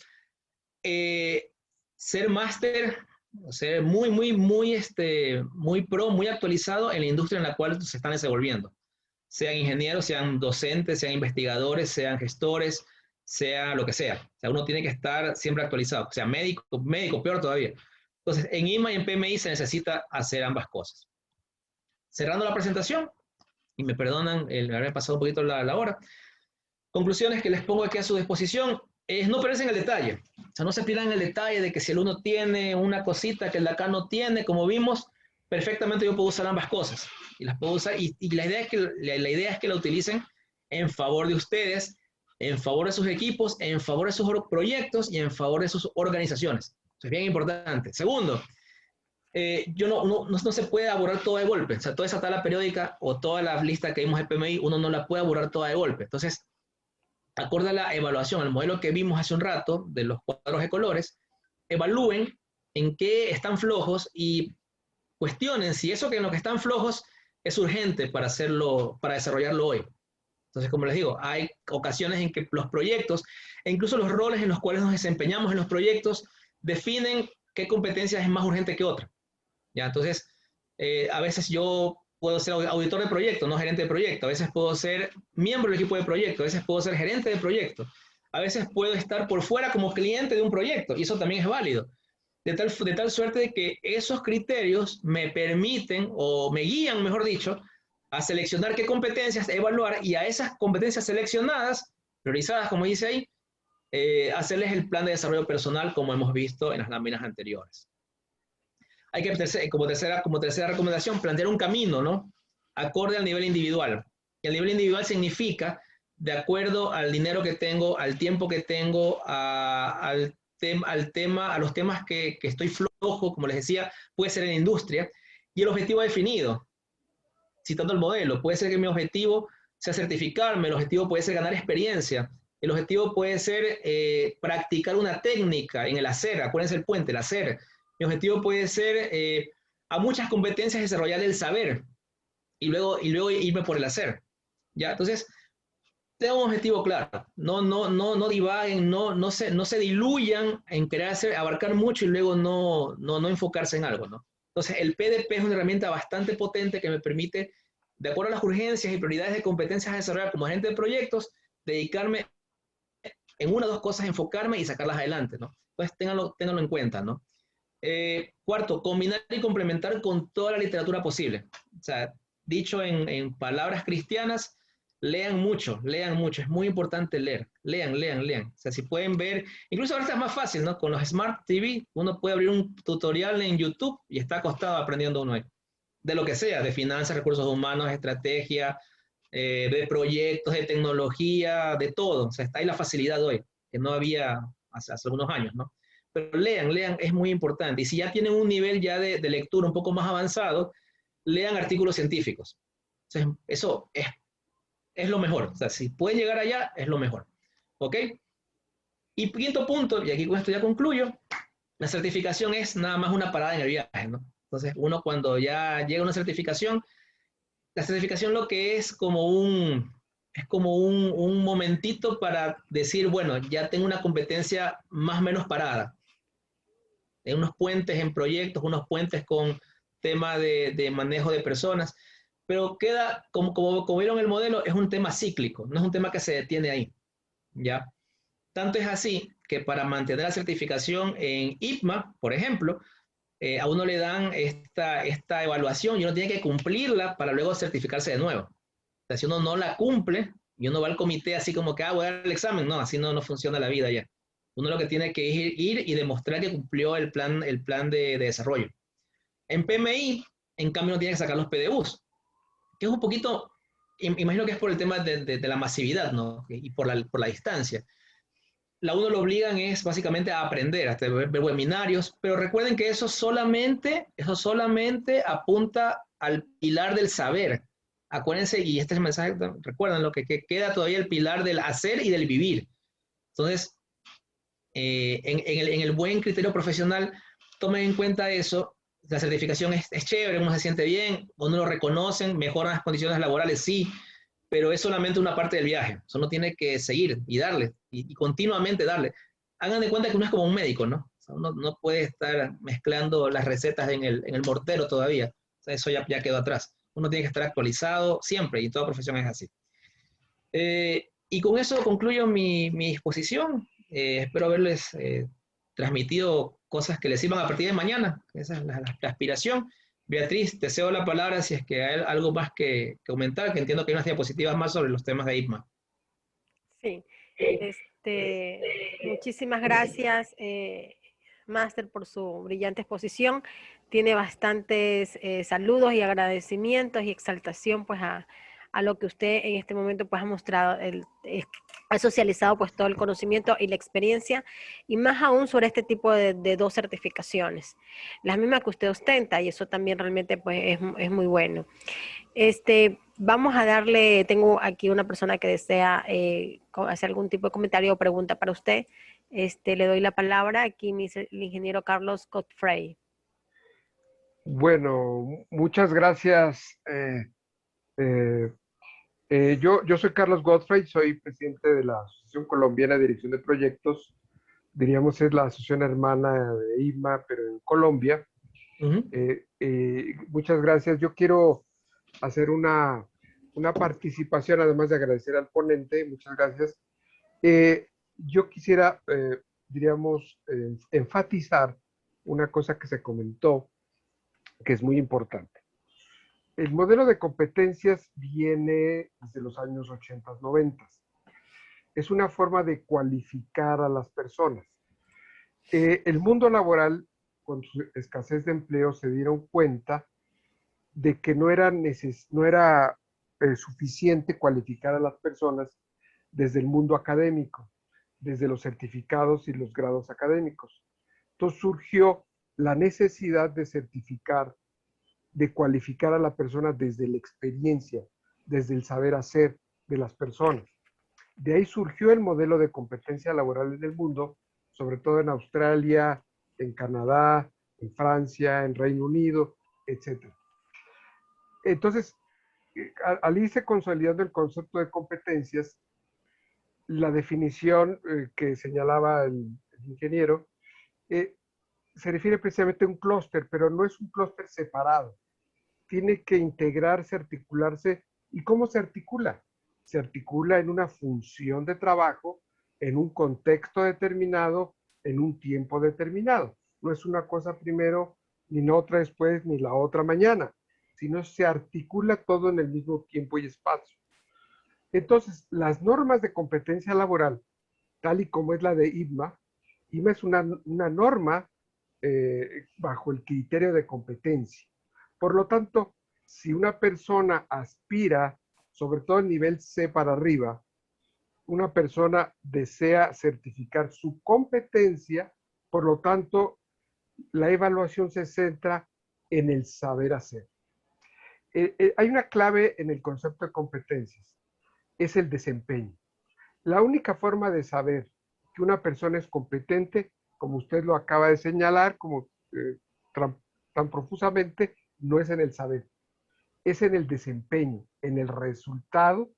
ser máster, ser muy pro, muy actualizado en la industria en la cual se están desenvolviendo. Sean ingenieros, sean docentes, sean investigadores, sean gestores, sea lo que sea. O sea, uno tiene que estar siempre actualizado. O sea, médico, peor todavía. Entonces, en IMA y en PMI se necesita hacer ambas cosas. Cerrando la presentación, y me perdonan el haber pasado un poquito la hora, conclusiones que les pongo aquí a su disposición es no perderse en el detalle. O sea, no se pierdan en el detalle de que si el uno tiene una cosita que el de acá no tiene, como vimos, perfectamente yo puedo usar ambas cosas. Y las puedo usar, y la idea es que la utilicen en favor de ustedes, en favor de sus equipos, en favor de sus proyectos y en favor de sus organizaciones. Eso es bien importante. Segundo, no se puede abordar todo de golpe. O sea, toda esa tabla periódica o toda la lista que vimos en PMI, uno no la puede abordar toda de golpe. Entonces, acorde a la evaluación, el modelo que vimos hace un rato de los cuadros de colores, evalúen en qué están flojos y cuestionen si eso que en lo que están flojos es urgente para desarrollarlo hoy. Entonces, como les digo, hay ocasiones en que los proyectos e incluso los roles en los cuales nos desempeñamos en los proyectos definen qué competencia es más urgente que otra. ¿Ya? Entonces, a veces yo puedo ser auditor de proyecto, no gerente de proyecto. A veces puedo ser miembro del equipo de proyecto. A veces puedo ser gerente de proyecto. A veces puedo estar por fuera como cliente de un proyecto. Y eso también es válido. De tal suerte de que esos criterios me permiten o me guían, mejor dicho, a seleccionar qué competencias evaluar y a esas competencias seleccionadas, priorizadas, como dice ahí, hacerles el plan de desarrollo personal como hemos visto en las láminas anteriores. Hay que, como tercera recomendación, plantear un camino, ¿no? Acorde al nivel individual. Y el nivel individual significa, de acuerdo al dinero que tengo, al tiempo que tengo, a los temas que estoy flojo, como les decía, puede ser en industria, y el objetivo definido. Citando el modelo, puede ser que mi objetivo sea certificarme, el objetivo puede ser ganar experiencia, el objetivo puede ser practicar una técnica en el hacer, acuérdense el puente, el hacer. Mi objetivo puede ser a muchas competencias desarrollar el saber y luego irme por el hacer. ¿Ya? Entonces, tengan un objetivo claro, no divaguen, no se diluyan en querer abarcar mucho y luego no enfocarse en algo, ¿no? Entonces, el PDP es una herramienta bastante potente que me permite, de acuerdo a las urgencias y prioridades de competencias a desarrollar como agente de proyectos, dedicarme en una o dos cosas, enfocarme y sacarlas adelante, ¿no? Entonces, ténganlo en cuenta, ¿no? Cuarto, combinar y complementar con toda la literatura posible. O sea, dicho en palabras cristianas, lean mucho, es muy importante leer, lean. O sea, si pueden ver, incluso ahora es más fácil, ¿no? Con los Smart TV, uno puede abrir un tutorial en YouTube y está acostado aprendiendo uno ahí. De lo que sea, de finanzas, recursos humanos, estrategia, de proyectos, de tecnología, de todo. O sea, está ahí la facilidad hoy, que no había hace algunos años, ¿no? Pero lean, es muy importante. Y si ya tienen un nivel ya de lectura un poco más avanzado, lean artículos científicos. Entonces, eso es lo mejor. O sea, si pueden llegar allá, es lo mejor. ¿Ok? Y quinto punto, y aquí con esto ya concluyo, la certificación es nada más una parada en el viaje, ¿no? Entonces, uno cuando ya llega a una certificación, la certificación lo que es como un momentito para decir, bueno, ya tengo una competencia más o menos parada. En unos puentes en proyectos, unos puentes con tema de manejo de personas, pero queda, como vieron el modelo, es un tema cíclico, no es un tema que se detiene ahí, ¿ya? Tanto es así que para mantener la certificación en IPMA, por ejemplo, a uno le dan esta evaluación y uno tiene que cumplirla para luego certificarse de nuevo. O sea, si uno no la cumple y uno va al comité así como que, voy a dar el examen, no, así no funciona la vida ya. Uno lo que tiene que ir y demostrar que cumplió el plan de desarrollo. En PMI, en cambio, uno tiene que sacar los PDUs, que es un poquito, imagino que es por el tema de la masividad, ¿no? Y por la distancia. La uno lo obligan es básicamente a aprender, a ver webinarios, pero recuerden que eso solamente apunta al pilar del saber. Acuérdense, y este es el mensaje, recuerden lo que queda todavía el pilar del hacer y del vivir. Entonces, en el buen criterio profesional, tomen en cuenta eso. La certificación es chévere, uno se siente bien, uno lo reconocen, mejoran las condiciones laborales, sí, pero es solamente una parte del viaje. Eso uno tiene que seguir y darle, y continuamente darle. Hagan de cuenta que uno es como un médico, ¿no? O sea, uno no puede estar mezclando las recetas en el mortero todavía. O sea, eso ya quedó atrás. Uno tiene que estar actualizado siempre, y toda profesión es así. Y con eso concluyo mi exposición. Espero haberles transmitido cosas que les sirvan a partir de mañana. Esa es la aspiración. Beatriz, te cedo la palabra si es que hay algo más que comentar, que entiendo que hay unas diapositivas más sobre los temas de IPMA. Sí, muchísimas gracias, Máster, por su brillante exposición. Tiene bastantes saludos y agradecimientos y exaltación pues a lo que usted en este momento pues ha mostrado, ha socializado pues todo el conocimiento y la experiencia, y más aún sobre este tipo de dos certificaciones, las mismas que usted ostenta, y eso también realmente pues es muy bueno. Vamos a darle, tengo aquí una persona que desea hacer algún tipo de comentario o pregunta para usted. Le doy la palabra aquí, el ingeniero Carlos Godfrey. Bueno, muchas gracias. Yo soy Carlos Godfrey, soy presidente de la Asociación Colombiana de Dirección de Proyectos. Diríamos es la asociación hermana de IMA, pero en Colombia. Muchas gracias. Yo quiero hacer una participación, además de agradecer al ponente. Muchas gracias. Yo quisiera, diríamos, enfatizar una cosa que se comentó, que es muy importante. El modelo de competencias viene desde los años 80, 90. Es una forma de cualificar a las personas. El mundo laboral, con su escasez de empleo, se dieron cuenta de que no era suficiente cualificar a las personas desde el mundo académico, desde los certificados y los grados académicos. Entonces surgió la necesidad de certificar, de cualificar a la persona desde la experiencia, desde el saber hacer de las personas. De ahí surgió el modelo de competencia laboral en el mundo, sobre todo en Australia, en Canadá, en Francia, en Reino Unido, etc. Entonces, al irse consolidando el concepto de competencias, la definición que señalaba el ingeniero se refiere precisamente a un clúster, pero no es un clúster separado. Tiene que integrarse, articularse. ¿Y cómo se articula? Se articula en una función de trabajo, en un contexto determinado, en un tiempo determinado. No es una cosa primero, ni la otra después, ni la otra mañana, sino se articula todo en el mismo tiempo y espacio. Entonces, las normas de competencia laboral, tal y como es la de IPMA es una norma bajo el criterio de competencia. Por lo tanto, si una persona aspira, sobre todo el nivel C para arriba, una persona desea certificar su competencia, por lo tanto, la evaluación se centra en el saber hacer. Hay una clave en el concepto de competencias, es el desempeño. La única forma de saber que una persona es competente, como usted lo acaba de señalar, como tan profusamente, no es en el saber, es en el desempeño, en el resultado,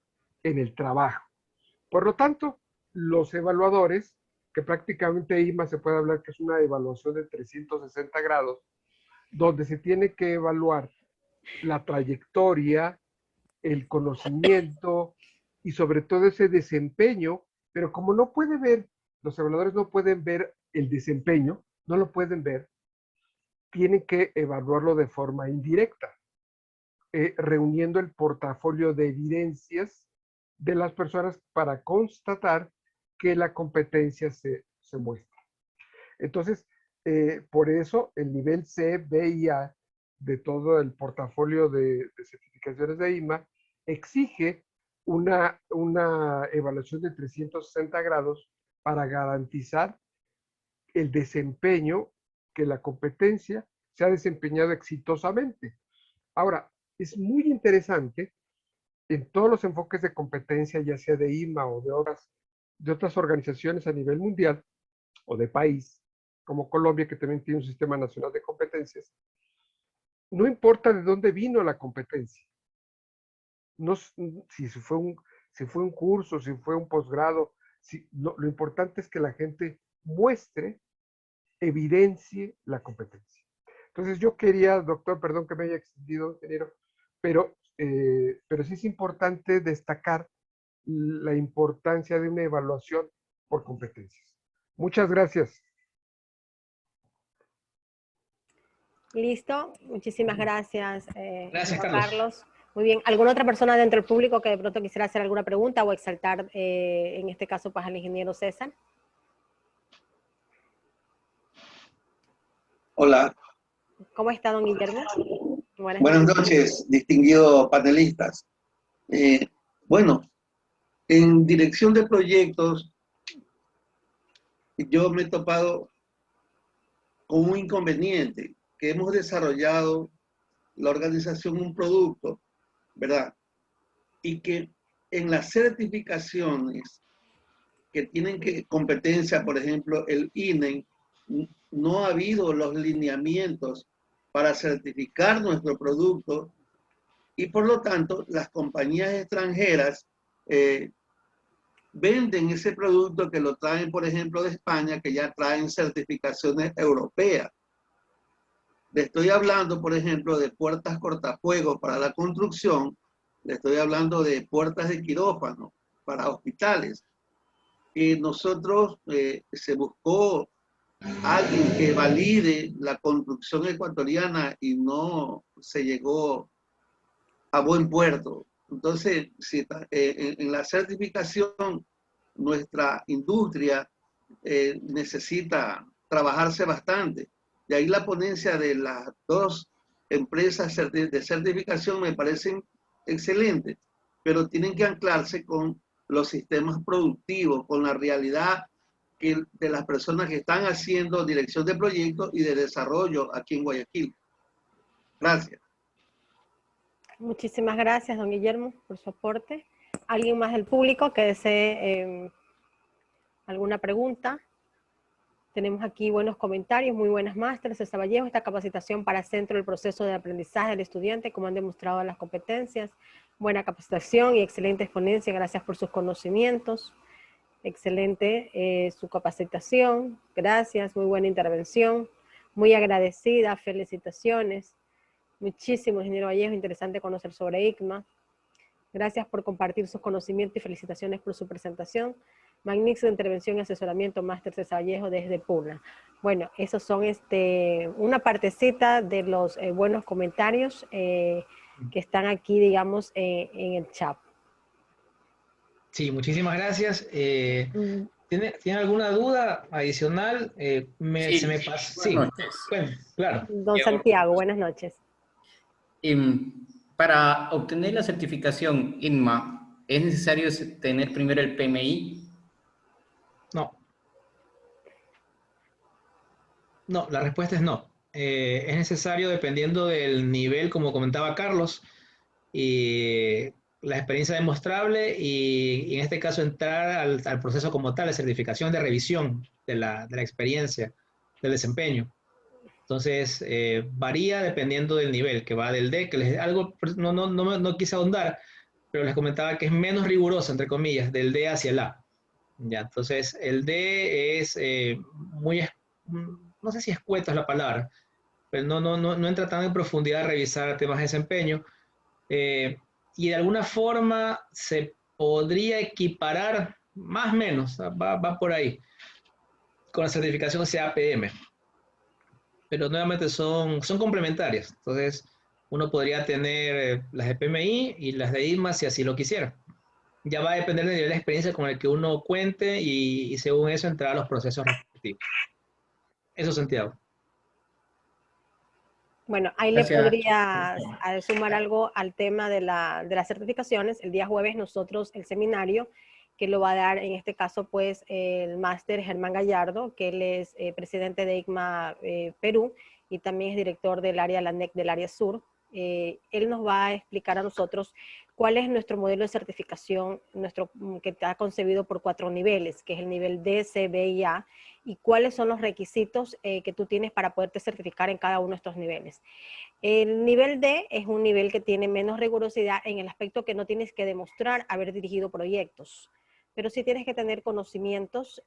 en el trabajo. Por lo tanto, los evaluadores, que prácticamente IMA se puede hablar que es una evaluación de 360 grados, donde se tiene que evaluar la trayectoria, el conocimiento y sobre todo ese desempeño, pero como no puede ver, los evaluadores no pueden ver el desempeño, no lo pueden ver, tienen que evaluarlo de forma indirecta, reuniendo el portafolio de evidencias de las personas para constatar que la competencia se muestra. Entonces, por eso el nivel C, B y A de todo el portafolio de certificaciones de IMA exige una evaluación de 360 grados para garantizar el desempeño, que la competencia se ha desempeñado exitosamente. Ahora, es muy interesante en todos los enfoques de competencia, ya sea de IMA o de otras organizaciones a nivel mundial o de país, como Colombia, que también tiene un sistema nacional de competencias, no importa de dónde vino la competencia. No, si fue un curso, si fue un posgrado, lo importante es que la gente muestre, evidencie la competencia. Entonces yo quería, doctor, perdón que me haya extendido, ingeniero, pero sí es importante destacar la importancia de una evaluación por competencias. Muchas gracias. Listo, muchísimas gracias, Gracias, Carlos. Muy bien, ¿alguna otra persona dentro del público que de pronto quisiera hacer alguna pregunta o exaltar, en este caso, pues al ingeniero César? Hola. ¿Cómo está, don Guillermo? Buenas noches, distinguidos panelistas. Bueno, en dirección de proyectos, yo me he topado con un inconveniente, que hemos desarrollado la organización un producto, ¿verdad? Y que en las certificaciones que tienen competencia, por ejemplo, el INE, no ha habido los lineamientos para certificar nuestro producto y por lo tanto las compañías extranjeras venden ese producto que lo traen, por ejemplo, de España, que ya traen certificaciones europeas. Le estoy hablando, por ejemplo, de puertas cortafuegos para la construcción, le estoy hablando de puertas de quirófano para hospitales. Y nosotros se buscó alguien que valide la construcción ecuatoriana y no se llegó a buen puerto. Entonces, si, en la certificación, nuestra industria necesita trabajarse bastante. De ahí la ponencia de las dos empresas de certificación me parecen excelentes, pero tienen que anclarse con los sistemas productivos, con la realidad de las personas que están haciendo dirección de proyectos y de desarrollo aquí en Guayaquil. Gracias. Muchísimas gracias, don Guillermo, por su aporte. ¿Alguien más del público que desee alguna pregunta? Tenemos aquí buenos comentarios, muy buenas másteres. César Vallejo, esta capacitación para centro del proceso de aprendizaje del estudiante, como han demostrado las competencias. Buena capacitación y excelente exponencia, gracias por sus conocimientos. Excelente su capacitación, gracias, muy buena intervención. Muy agradecida, felicitaciones. Muchísimo, ingeniero Vallejo, interesante conocer sobre ICMA. Gracias por compartir sus conocimientos y felicitaciones por su presentación. Magnífica intervención y asesoramiento, máster César Vallejo desde Puna. Bueno, esos son una partecita de los buenos comentarios que están aquí, digamos, en el chat. Sí, muchísimas gracias. ¿Tiene alguna duda adicional? Sí, se me pasa. Sí, bueno, claro. Don Santiago, buenas noches. Para obtener la certificación INMA, ¿Es necesario tener primero el PMI? No. No, la respuesta es no. Es necesario dependiendo del nivel, como comentaba Carlos, y la experiencia demostrable y en este caso entrar al proceso como tal, de certificación de revisión de la experiencia, del desempeño. Entonces, varía dependiendo del nivel, que va del D, que algo no quise ahondar, pero les comentaba que es menos riguroso, entre comillas, del D hacia el A. Ya, entonces, el D es muy, no sé si escueto es la palabra, pero no entra tan en profundidad a revisar temas de desempeño, y de alguna forma se podría equiparar, más o menos, va por ahí, con la certificación CAPM, pero nuevamente son complementarias. Entonces, uno podría tener las de PMI y las de ISMA si así lo quisiera. Ya va a depender del nivel de experiencia con el que uno cuente y según eso entrar a los procesos respectivos. Eso, Santiago. Bueno, ahí le Gracias. podría sumar algo al tema de las certificaciones. El día jueves nosotros el seminario que lo va a dar en este caso pues el máster Germán Gallardo, que él es presidente de ICMA Perú y también es director del área LANEC del área sur. Él nos va a explicar a nosotros cuál es nuestro modelo de certificación, que está concebido por 4 niveles, que es el nivel D, C, B y A, y cuáles son los requisitos que tú tienes para poderte certificar en cada uno de estos niveles. El nivel D es un nivel que tiene menos rigurosidad en el aspecto que no tienes que demostrar haber dirigido proyectos, pero sí tienes que tener conocimientos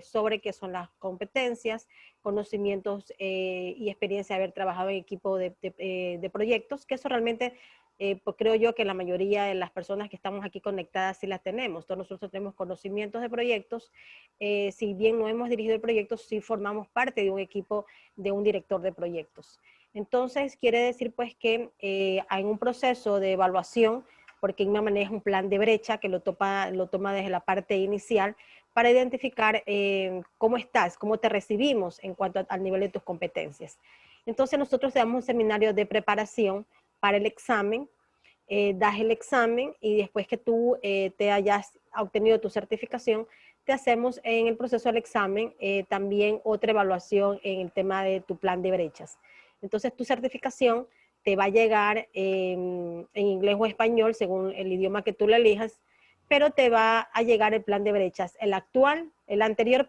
sobre qué son las competencias, conocimientos y experiencia de haber trabajado en equipo de proyectos, que eso realmente pues creo yo que la mayoría de las personas que estamos aquí conectadas sí las tenemos. Todos nosotros tenemos conocimientos de proyectos. Si bien no hemos dirigido el proyecto, sí formamos parte de un equipo de un director de proyectos. Entonces, quiere decir pues que hay un proceso de evaluación, porque ICMA maneja un plan de brecha que lo toma desde la parte inicial para identificar cómo estás, cómo te recibimos en cuanto al nivel de tus competencias. Entonces, nosotros damos un seminario de preparación para el examen, das el examen y después que tú te hayas obtenido tu certificación, te hacemos en el proceso del examen también otra evaluación en el tema de tu plan de brechas. Entonces tu certificación te va a llegar en inglés o español según el idioma que tú le elijas, pero te va a llegar el plan de brechas, el anterior,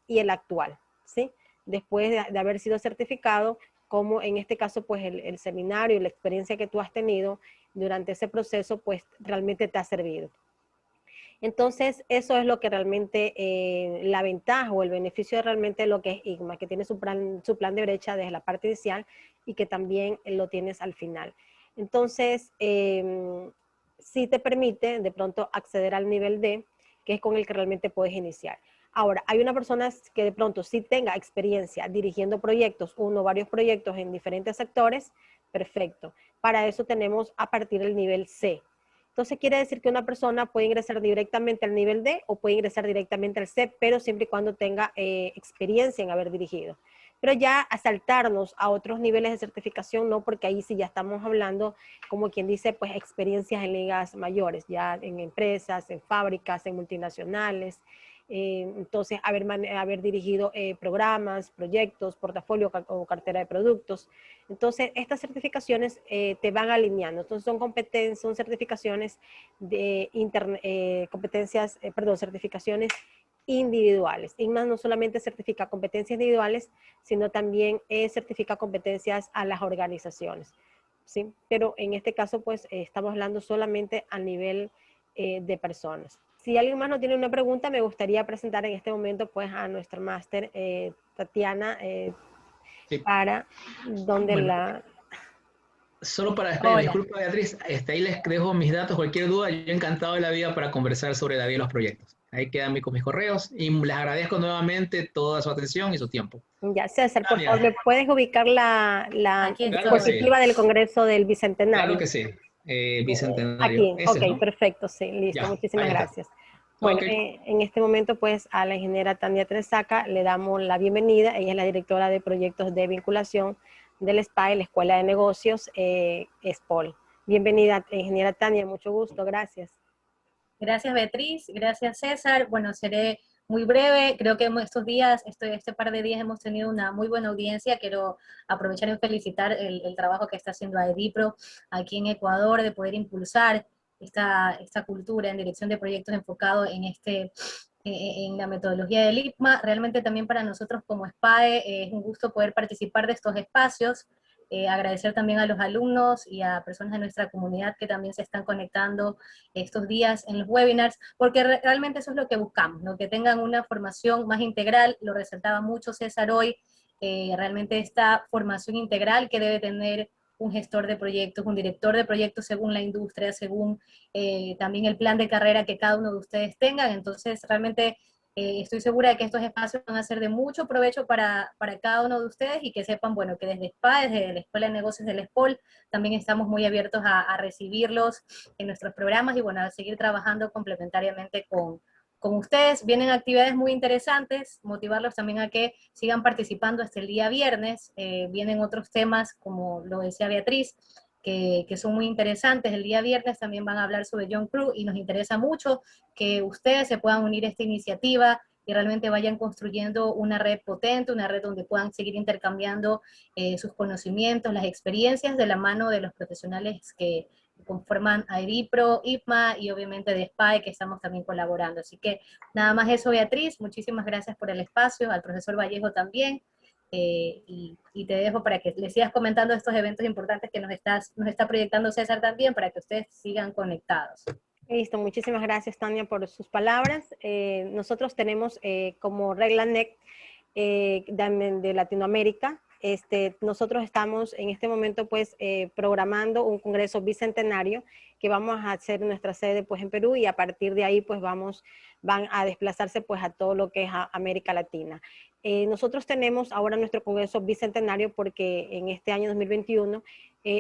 y el actual, ¿sí? Después de haber sido certificado, como en este caso pues el seminario y la experiencia que tú has tenido durante ese proceso pues realmente te ha servido. Entonces, eso es lo que realmente, la ventaja o el beneficio de realmente lo que es ICMA, que tiene su plan de brecha desde la parte inicial y que también lo tienes al final. Entonces, sí te permite de pronto acceder al nivel D, que es con el que realmente puedes iniciar. Ahora, hay una persona que de pronto sí tenga experiencia dirigiendo proyectos, uno o varios proyectos en diferentes sectores, perfecto. Para eso tenemos a partir del nivel C. Entonces quiere decir que una persona puede ingresar directamente al nivel D o puede ingresar directamente al C, pero siempre y cuando tenga experiencia en haber dirigido. Pero ya a saltarnos a otros niveles de certificación, no, porque ahí sí ya estamos hablando, como quien dice, pues experiencias en ligas mayores, ya en empresas, en fábricas, en multinacionales. Entonces, haber dirigido programas, proyectos, portafolio o cartera de productos. Entonces, estas certificaciones te van alineando. Entonces, son certificaciones de certificaciones individuales. ICMA no solamente certifica competencias individuales, sino también certifica competencias a las organizaciones, ¿sí? Pero en este caso, pues, estamos hablando solamente a nivel de personas. Si alguien más no tiene una pregunta, me gustaría presentar en este momento, pues, a nuestra máster, Tatiana, Sí. para donde bueno, solo para despedirme, disculpa Beatriz, ahí les dejo mis datos, cualquier duda, yo encantado de la vida para conversar sobre David y los proyectos. Ahí quedan mis correos y les agradezco nuevamente toda su atención y su tiempo. Ya, César, por favor, ¿me puedes ubicar la diapositiva del Congreso del Bicentenario? Claro que sí, Bicentenario. Aquí, Ese, ok, ¿no? perfecto, sí, listo, Ya, muchísimas gracias. Bueno, okay. En este momento, pues, a la ingeniera Tania Tresaca le damos la bienvenida. Ella es la directora de proyectos de vinculación del SPAE, la Escuela de Negocios, SPOL. Bienvenida, ingeniera Tania, mucho gusto, gracias. Gracias, Beatriz. Gracias, César. Bueno, seré muy breve. Creo que estos días, este par de días hemos tenido una muy buena audiencia. Quiero aprovechar y felicitar el trabajo que está haciendo AEDIPRO aquí en Ecuador, de poder impulsar esta cultura en dirección de proyectos enfocados en la metodología del IPMA. Realmente también para nosotros como SPAE es un gusto poder participar de estos espacios. Agradecer también a los alumnos y a personas de nuestra comunidad que también se están conectando estos días en los webinars, porque realmente eso es lo que buscamos, ¿no? Que tengan una formación más integral. Lo resaltaba mucho César hoy, realmente esta formación integral que debe tener un gestor de proyectos, un director de proyectos según la industria, según también el plan de carrera que cada uno de ustedes tengan. Entonces realmente estoy segura de que estos espacios van a ser de mucho provecho para cada uno de ustedes, y que sepan, bueno, que desde SPA, desde la Escuela de Negocios del SPOL, también estamos muy abiertos a recibirlos en nuestros programas y, bueno, a seguir trabajando complementariamente con ustedes. Vienen actividades muy interesantes, motivarlos también a que sigan participando hasta el día viernes. Vienen otros temas, como lo decía Beatriz, que son muy interesantes. El día viernes también van a hablar sobre John Crew, y nos interesa mucho que ustedes se puedan unir a esta iniciativa y realmente vayan construyendo una red potente, una red donde puedan seguir intercambiando sus conocimientos, las experiencias, de la mano de los profesionales que conforman AEDIPRO, IPMA y obviamente de SPAE, que estamos también colaborando. Así que nada más eso, Beatriz. Muchísimas gracias por el espacio, al profesor Vallejo también. Y te dejo para que le sigas comentando estos eventos importantes que nos está proyectando César también, para que ustedes sigan conectados. Listo, muchísimas gracias, Tania, por sus palabras. Nosotros tenemos como regla NEC de Latinoamérica. Nosotros estamos en este momento pues programando un congreso bicentenario que vamos a hacer en nuestra sede pues en Perú, y a partir de ahí pues van a desplazarse pues a todo lo que es a América Latina. Nosotros tenemos ahora nuestro congreso bicentenario porque en este año 2021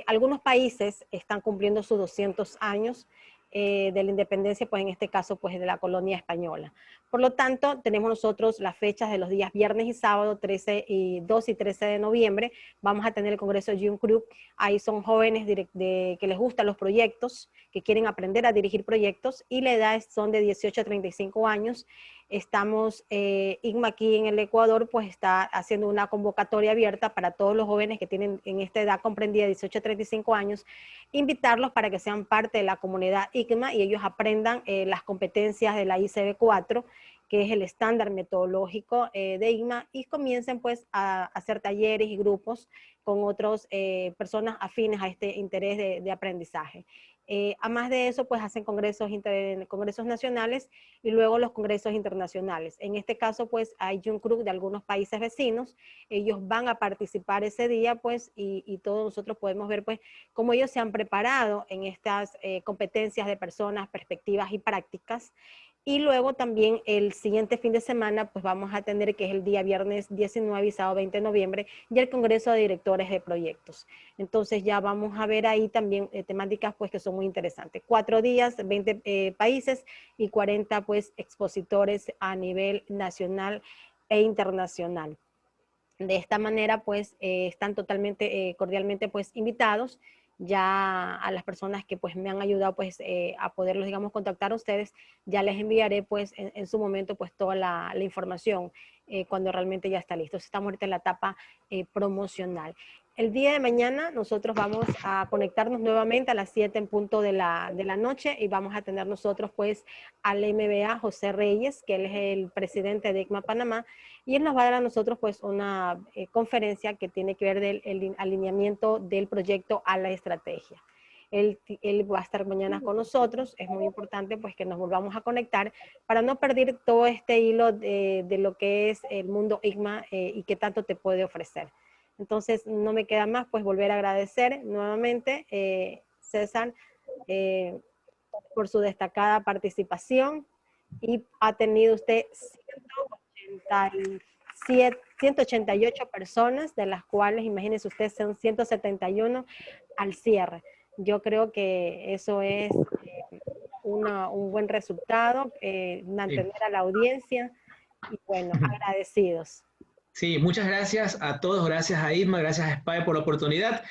algunos países están cumpliendo sus 200 años de la independencia, pues en este caso pues de la colonia española. Por lo tanto, tenemos nosotros las fechas de los días viernes y sábado, 2 y 13 de noviembre. Vamos a tener el congreso John Crew. Ahí son jóvenes que les gustan los proyectos, que quieren aprender a dirigir proyectos, y la edad son de 18 a 35 años. Estamos, IGMA aquí en el Ecuador, pues está haciendo una convocatoria abierta para todos los jóvenes que tienen en esta edad comprendida 18 a 35 años, invitarlos para que sean parte de la comunidad IGMA y ellos aprendan las competencias de la ICB4, que es el estándar metodológico de IGMA, y comiencen pues a hacer talleres y grupos con otras personas afines a este interés de aprendizaje. Además de eso, pues hacen congresos nacionales y luego los congresos internacionales. En este caso, pues hay John Crew de algunos países vecinos. Ellos van a participar ese día, pues, y todos nosotros podemos ver, pues, cómo ellos se han preparado en estas competencias de personas, perspectivas y prácticas. Y luego también el siguiente fin de semana, pues vamos a tener, que es el día viernes 19 y sábado 20 de noviembre, ya el Congreso de Directores de Proyectos. Entonces ya vamos a ver ahí también temáticas pues que son muy interesantes. 4 días, 20 países y 40 pues expositores a nivel nacional e internacional. De esta manera pues están totalmente, cordialmente pues invitados. Ya a las personas que pues me han ayudado pues a poderlos, digamos, contactar a ustedes, ya les enviaré pues en su momento pues toda la información cuando realmente ya está listo. Estamos ahorita en la etapa promocional. El día de mañana nosotros vamos a conectarnos nuevamente a las 7 en punto de la noche, y vamos a tener nosotros pues al MBA José Reyes, que él es el presidente de ICMA Panamá, y él nos va a dar a nosotros pues una conferencia que tiene que ver del alineamiento del proyecto a la estrategia. Él va a estar mañana con nosotros. Es muy importante pues que nos volvamos a conectar para no perder todo este hilo de lo que es el mundo ICMA y qué tanto te puede ofrecer. Entonces, no me queda más pues volver a agradecer nuevamente, César, por su destacada participación, y ha tenido usted 188 personas, de las cuales, imagínense ustedes, son 171 al cierre. Yo creo que eso es un buen resultado, mantener a la audiencia, y bueno, agradecidos. Sí, muchas gracias a todos, gracias a Irma, gracias a SPAE por la oportunidad.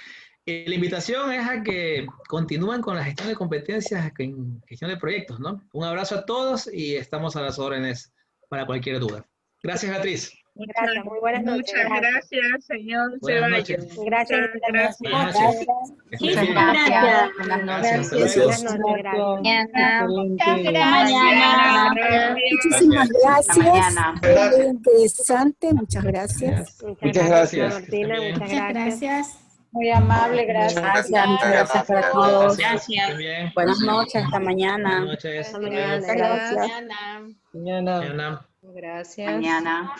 La invitación es a que continúen con la gestión de competencias, en gestión de proyectos, ¿no? Un abrazo a todos y estamos a las órdenes para cualquier duda. Gracias, Beatriz. Gracias, muy buenas noches. Muchas gracias, señor Buenas Ceballos. noches. Gracias. Gracias. Buenas noches. Que estén bien. Gracias. Buenas noches. Gracias. Buenas noches, gracias. Muchas Mañana. gracias. Muchísimas Hasta gracias. mañana. Muy interesante, muchas gracias. Muchas gracias, gracias. Martina, muchas gracias. Muy amable, gracias. Gracias para todos. Que estén bien. Buenas noches, hasta Buenas mañana. noches. Hasta mañana. Gracias. Mañana. Mañana. Gracias. Mañana.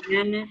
Mañana.